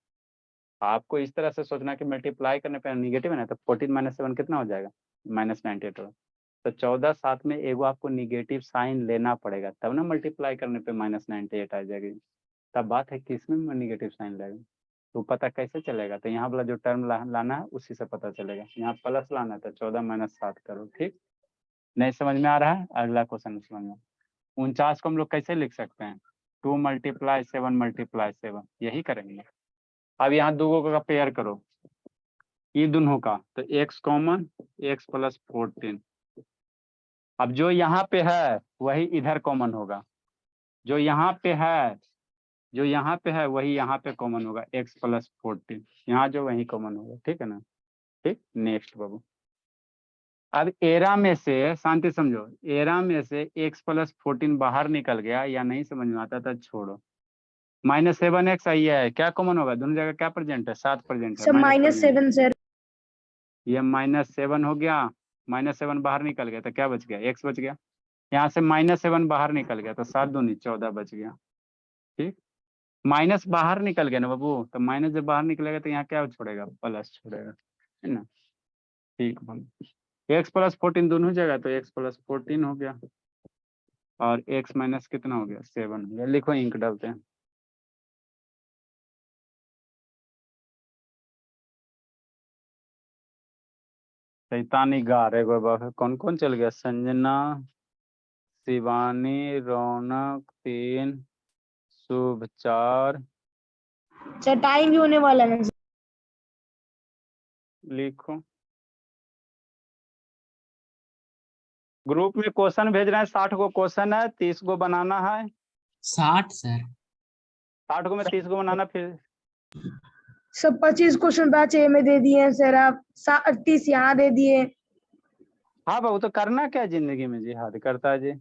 आपको इस तरह से सोचना कि मल्टीप्लाई करने पे निगेटिव है ना, तो 14 माइनस 7 कितना हो जाएगा, माइनस 98 होगा। तो 14 साथ में एगो आपको निगेटिव साइन लेना पड़ेगा, तब ना मल्टीप्लाई करने पे माइनस 98 आ जाएगी। तब बात है किसमें निगेटिव साइन लगेगा, तो पता कैसे चलेगा, तो यहाँ वाला जो टर्म लाना है उसी से पता चलेगा। यहाँ प्लस लाना है तो 14 माइनस 7 करो। ठीक, नहीं समझ में आ रहा है, अगला क्वेश्चन समझ में। 49 को हम लोग कैसे लिख सकते हैं, 2 मल्टीप्लाई 7 मल्टीप्लाई 7, यही करेंगे। अब यहाँ दो का पेयर करो, ये दोनों का, तो x कॉमन, x प्लस 14। अब जो यहाँ पे है वही इधर कॉमन होगा, जो यहाँ पे है, जो यहाँ पे है वही यहाँ पे कॉमन होगा, x प्लस 14, यहाँ जो वही कॉमन होगा। ठीक है ना। ठीक, नेक्स्ट बाबू। अब एरा में से, शांति समझो, एरा में से x प्लस 14 बाहर निकल गया, या नहीं समझ में आता था छोड़ो। माइनस 7x आई है, क्या कॉमन होगा, दोनों जगह क्या प्रेजेंट है, 7 प्रेजेंट है, सर माइनस 7 सर। ये -7 हो गया, -7 बाहर निकल गया तो क्या बच गया, x बच गया। यहाँ से -7 बाहर निकल गया तो 7 दूनी 14 बच गया। ठीक, माइनस बाहर निकल गया ना बाबू, तो माइनस जब बाहर निकलेगा तो यहाँ क्या छोड़ेगा, प्लस छोड़ेगा, है ना। ठीक बाबू, x प्लस 14 दोनों जगह, तो x प्लस 14 हो गया, और x माइनस कितना हो गया, 7 हो गया। लिखो, इंक डालते हैं। शैतानी गा रहे बाबा, कौन कौन चल गया, संजना, शिवानी, रौनक 3, शुभ 4। सर टाइम भी होने वाला है ना। लिखो, ग्रुप में क्वेश्चन भेज रहे हैं, 60 को क्वेश्चन है, 30 को बनाना है। 60 सर। 60 को में 30 को बनाना, फिर सब 25 क्वेश्चन बैच ए में दे दिए हैं सर, आप 30 यहाँ दे दिए। हाँ बाबू, तो करना क्या है जिंदगी में, जी हाथ करता है जी।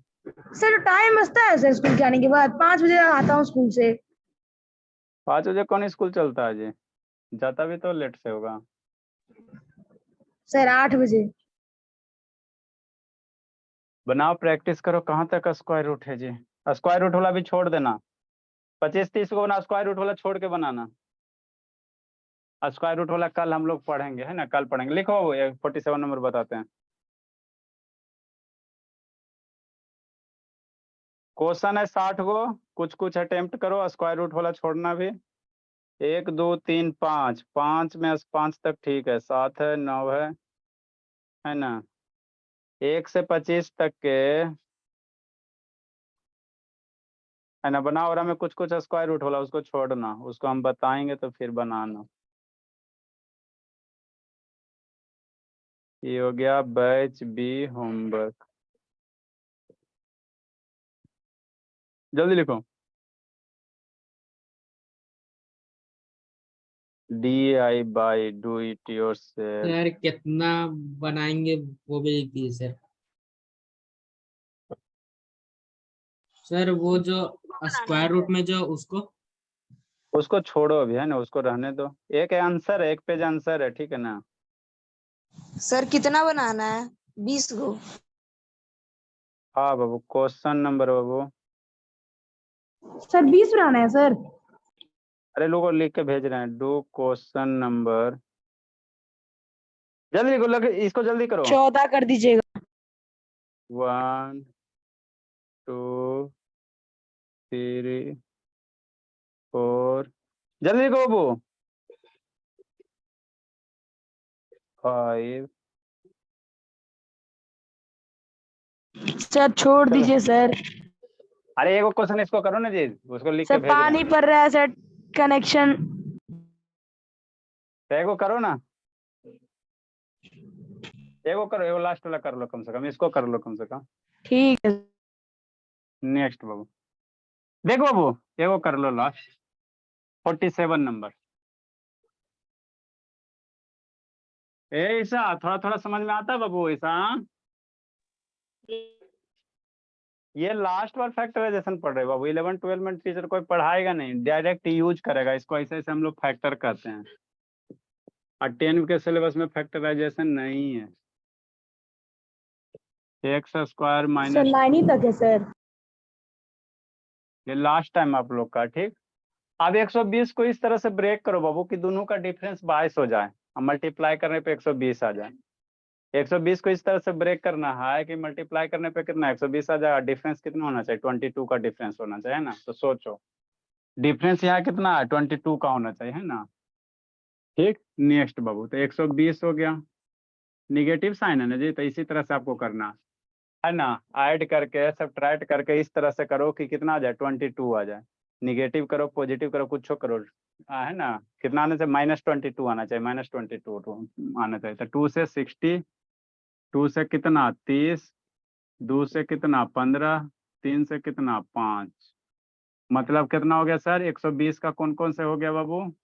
सर टाइम बचता है सर, स्कूल के आने के बाद 5 बजे आता हूँ स्कूल से। 5 बजे कौन स्कूल चलता है जी, जाता भी तो लेट से होगा। सर 8 बजे। बनाओ, प्रैक्टिस करो, कहाँ तक स्क्वायर रूट है जी, स्क्वायर रूट वाला भी छोड़ देना। 25-30 को बना, स्क्वायर रूट वाला छोड़ के बनाना। स्क्वायर रूट वाला कल हम लोग पढ़ेंगे, है ना, कल पढ़ेंगे। लिखो, 47 नंबर बताते हैं। क्वेश्चन है 60 को, कुछ कुछ अटेम्प्ट करो, स्क्वायर रूट वाला छोड़ना भी। 1 2 3 5, 5 में 5 तक ठीक है, 7 है, 9 है ना। 1 से 25 तक के, है ना, बनाओ। और हमें कुछ कुछ स्क्वायर रूट वाला उसको छोड़ना, उसको हम बताएंगे तो फिर बनाना। ये हो गया बैच बी होमवर्क, जल्दी लिखो। DI by do it yourself. Sir कितना बनाएंगे वो भी लिख दीजिए सर। सर वो जो स्क्वायर रूट में जो उसको छोड़ो अभी, है ना, उसको रहने दो। एक आंसर है, एक पेज आंसर है, ठीक है ना। सर कितना बनाना है, 20 को? हाँ बाबू, क्वेश्चन नंबर बाबू, सर 20 बनाना है सर। अरे लोगों लिख के भेज रहे हैं, डू क्वेश्चन नंबर, जल्दी लिखो, इसको जल्दी करो। 14 कर दीजिएगा। 1 2 3 4, जल्दी लिखो बाबू। 5। सर छोड़ चलो, दीजिए सर। अरे एगो क्वेश्चन इसको करो ना जी, उसको लिख के सर भेज रहे हैं। पानी पड़ रहा है सर, कनेक्शन। तो एगो करो ना, एगो करो, एगो लास्ट वाला कर लो कम से कम, इसको कर लो कम से कम। ठीक है। नेक्स्ट बाबू, देखो बाबू, एगो कर लो लास्ट, 47 नंबर। ऐसा थोड़ा थोड़ा समझ में आता है बाबू, ऐसा। ये लास्ट बार फैक्टराइजेशन पढ़ रहे बाबू, 11-12 में टीचर कोई पढ़ाएगा नहीं, डायरेक्ट यूज करेगा इसको, ऐसे ऐसे हम लोग फैक्टर करते हैं। और 10 के सिलेबस में फैक्टराइजेशन नहीं है। एक्स स्क्वायर सर माइनस, 9 ही तक है सर। ये लास्ट टाइम आप लोग का, ठीक। अब 120 को इस तरह से ब्रेक करो बाबू कि दोनों का डिफरेंस 22 हो जाए और मल्टीप्लाई करने पे 120 आ जाए। 120 को इस तरह से ब्रेक करना है कि मल्टीप्लाई करने पे कितना 120 आ जाएगा। डिफरेंस कितना होना चाहिए 22 का डिफरेंस होना चाहिए ना। तो सोचो डिफरेंस यहाँ कितना है 22 का होना चाहिए, है ना। ठीक, नेक्स्ट बाबू तो 120 हो गया, निगेटिव साइन है ना जी, तो इसी तरह से आपको करना है ना। ऐड करके सब्ट्रैक्ट करके इस तरह से करो कि कितना आ जाए 22 आ जाए। निगेटिव करो पॉजिटिव करो कुछ करो, है ना। कितना आना चाहिए -22 आना चाहिए, -22 आना चाहिए। तो 2 से 60, 2 से कितना 30, 2 से कितना 15, 3 से कितना 5, मतलब कितना हो गया सर 120 का कौन कौन से हो गया बाबू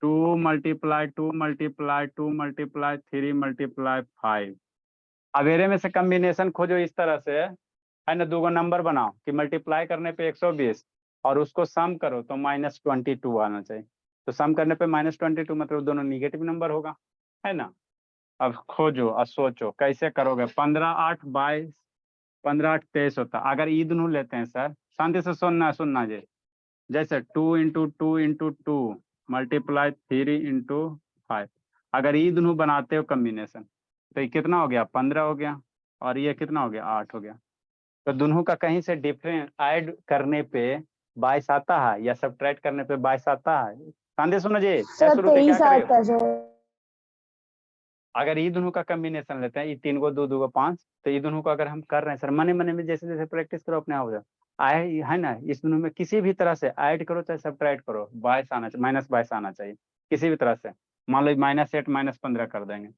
2 × 2 × 2 × 3 × 5। अवेरे में से कम्बिनेशन खोजो इस तरह से, है ना। 2 नंबर बनाओ कि मल्टीप्लाई करने पे 120 और उसको सम करो तो -22 आना चाहिए। तो सम करने पे -22 मतलब दोनों निगेटिव नंबर होगा, है ना। अब खोजो और सोचो कैसे करोगे। 15 8 22, 15 8 23 होता। अगर ई दोनों लेते हैं सर, शांति से सुनना जी। जैसे 2 × 2 × 2 × 3 × 5, अगर ई दोनों बनाते हो कम्बिनेशन तो ये कितना हो गया 15 हो गया और ये कितना हो गया 8 हो गया। तो दोनों का कहीं से डिफरेंस ऐड करने पे 22 आता है या सब्ट्रैक्ट करने पे 22 आता है। शांति सुनो जी। सर शुरू से क्या 23 आता करेगा, है सर। अगर ये दोनों का कम्बिनेशन लेते हैं, ये 3 को 2 2 को 5, तो ये दोनों को अगर हम कर रहे हैं सर मने मने में जैसे जैसे प्रैक्टिस करो अपने आप हो जाए आए, है ना। इस दोनों में किसी भी तरह से ऐड करो चाहे सब्ट्रैक्ट करो 22 आना चाहिए, -22 आना चाहिए किसी भी तरह से। मान लो -8 -15 कर देंगे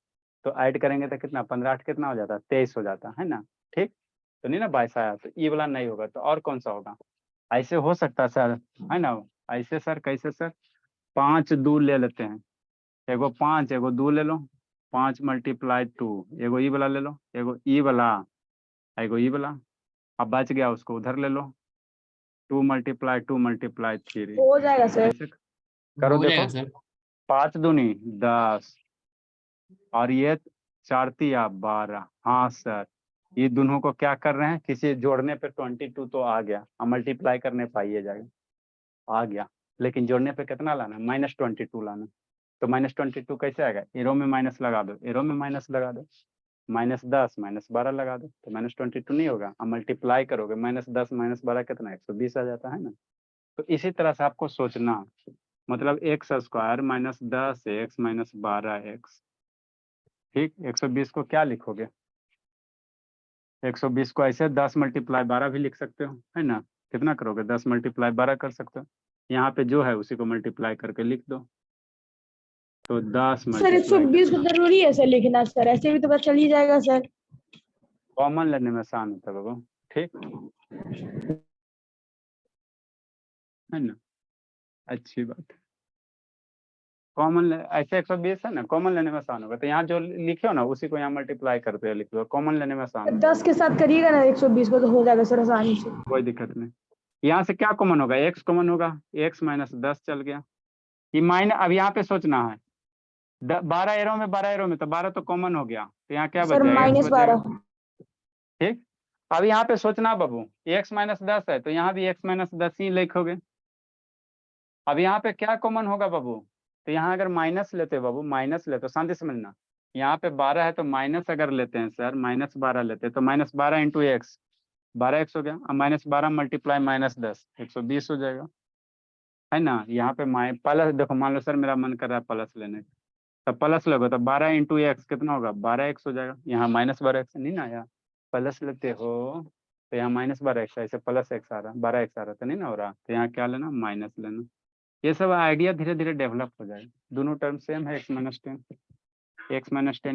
तो ऐड करेंगे तो कितना 15 8 कितना हो जाता है 23 हो जाता है ना। ठीक, तो नहीं ना 22 आया, तो ये वाला नहीं होगा तो और कौन सा होगा। ऐसे हो सकता है सर, है ना। ऐसे सर कैसे सर 5 2 ले लेते हैं, एगो 5 एगो 2 ले लो, 5 × 2, एगो ई वाला ले लो, एगो ई वाला, एगो ई वाला। अब बच गया उसको उधर ले लो 2 × 2 × 3। हो जाएगा सर। ऐसे करो हो देखो, जाएगा सर। 5 दूनी 10 और ये 4 तिया 12। हाँ सर, ये दोनों को क्या कर रहे हैं किसी जोड़ने पे 22 तो आ गया और मल्टीप्लाई करने पाइए जाएगा आ गया, लेकिन जोड़ने पे कितना लाना -22 लाना। तो -22 कैसे आएगा, एरो में माइनस लगा दो, एरो में माइनस लगा दो, -10 -12 लगा दो तो -22 नहीं होगा। अब मल्टीप्लाई करोगे -10 -12 कितना 120 आ जाता है ना। तो इसी तरह से आपको सोचना, मतलब x² - 10x - 12x। ठीक, 120 को क्या लिखोगे 120 को ऐसे 10 × 12 भी लिख सकते हो, है ना। कितना करोगे 10 × 12 कर सकते हो। यहाँ पे जो है उसी को मल्टीप्लाई करके लिख दो। तो 10 सर मल्टीप्लाई 120 को जरूरी है सर लिखना सर, ऐसे भी तो पता चल ही जाएगा सर। कॉमन लेने में आसान होता है बाबू। ठीक है ना, अच्छी बात है। कॉमन ऐसे 120 है ना, कॉमन लेने में आसान होगा। तो यहाँ जो लिखे हो ना उसी को यहाँ मल्टीप्लाई करते लिख दो, कॉमन लेने में आसान होगा। 10 के साथ करिएगा ना 120 को तो हो जाएगा सर आसानी से। कोई दिक्कत नहीं। यहाँ से क्या कॉमन होगा x कॉमन होगा, x - 10 चल गया। ये माइनस, अब यहाँ पे सोचना है 12 एरो में 12 एरो में तो 12 तो कॉमन हो गया, तो यहाँ क्या सर बचेगा x बचेगा। -12। ठीक, अब यहाँ पे सोचना बाबू x - 10 है तो यहाँ भी x - 10 ही लिखोगे। अब यहाँ पे क्या कॉमन होगा बाबू, तो यहाँ अगर माइनस लेते बाबू, माइनस लेते शांति समझना, यहाँ पे 12 है तो माइनस अगर लेते हैं सर -12 लेते तो -12 × x 12x हो गया। अब -12 × -10 120 हो जाएगा, है ना। यहाँ पे प्लस देखो, मान लो सर मेरा मन कर रहा है प्लस लेने तो प्लस लोगे तो 12 × x कितना होगा 12x हो जाएगा। यहाँ -12x नहीं ना आया, प्लस लेते हो तो यहाँ -12x ऐसे प्लस x आ रहा 12x आ रहा तो नहीं ना हो रहा, तो यहाँ क्या लेना माइनस लेना। ये सब आइडिया धीरे धीरे डेवलप हो जाएगा। दोनों टर्म सेम है, x - 10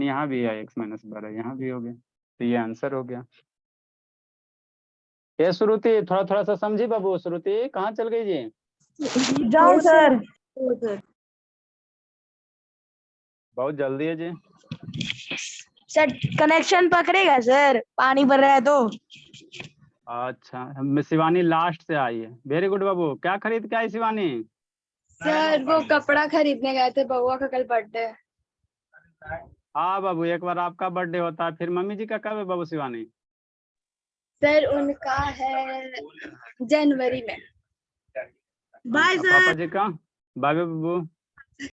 यहाँ भी है, x - 12 यहाँ भी हो गया, तो ये आंसर हो गया। ये श्रुति थोड़ा थोड़ा सा समझी बाबू, श्रुति कहाँ चल गई जी। जाओ सर। बहुत जल्दी है जी। सर कनेक्शन पकड़ेगा सर, पानी भर रहा है तो। अच्छा, शिवानी लास्ट से आई है, वेरी गुड बाबू। क्या खरीद के आई शिवानी। सर वो कपड़ा खरीदने गए थे, बउआ का कल बर्थडे है। हाँ बाबू, एक बार आपका बर्थडे होता है, फिर मम्मी जी का कब है बाबू शिवानी। सर उनका है जनवरी में। बाय पापा सर। जी का बाय बाय बब्बू।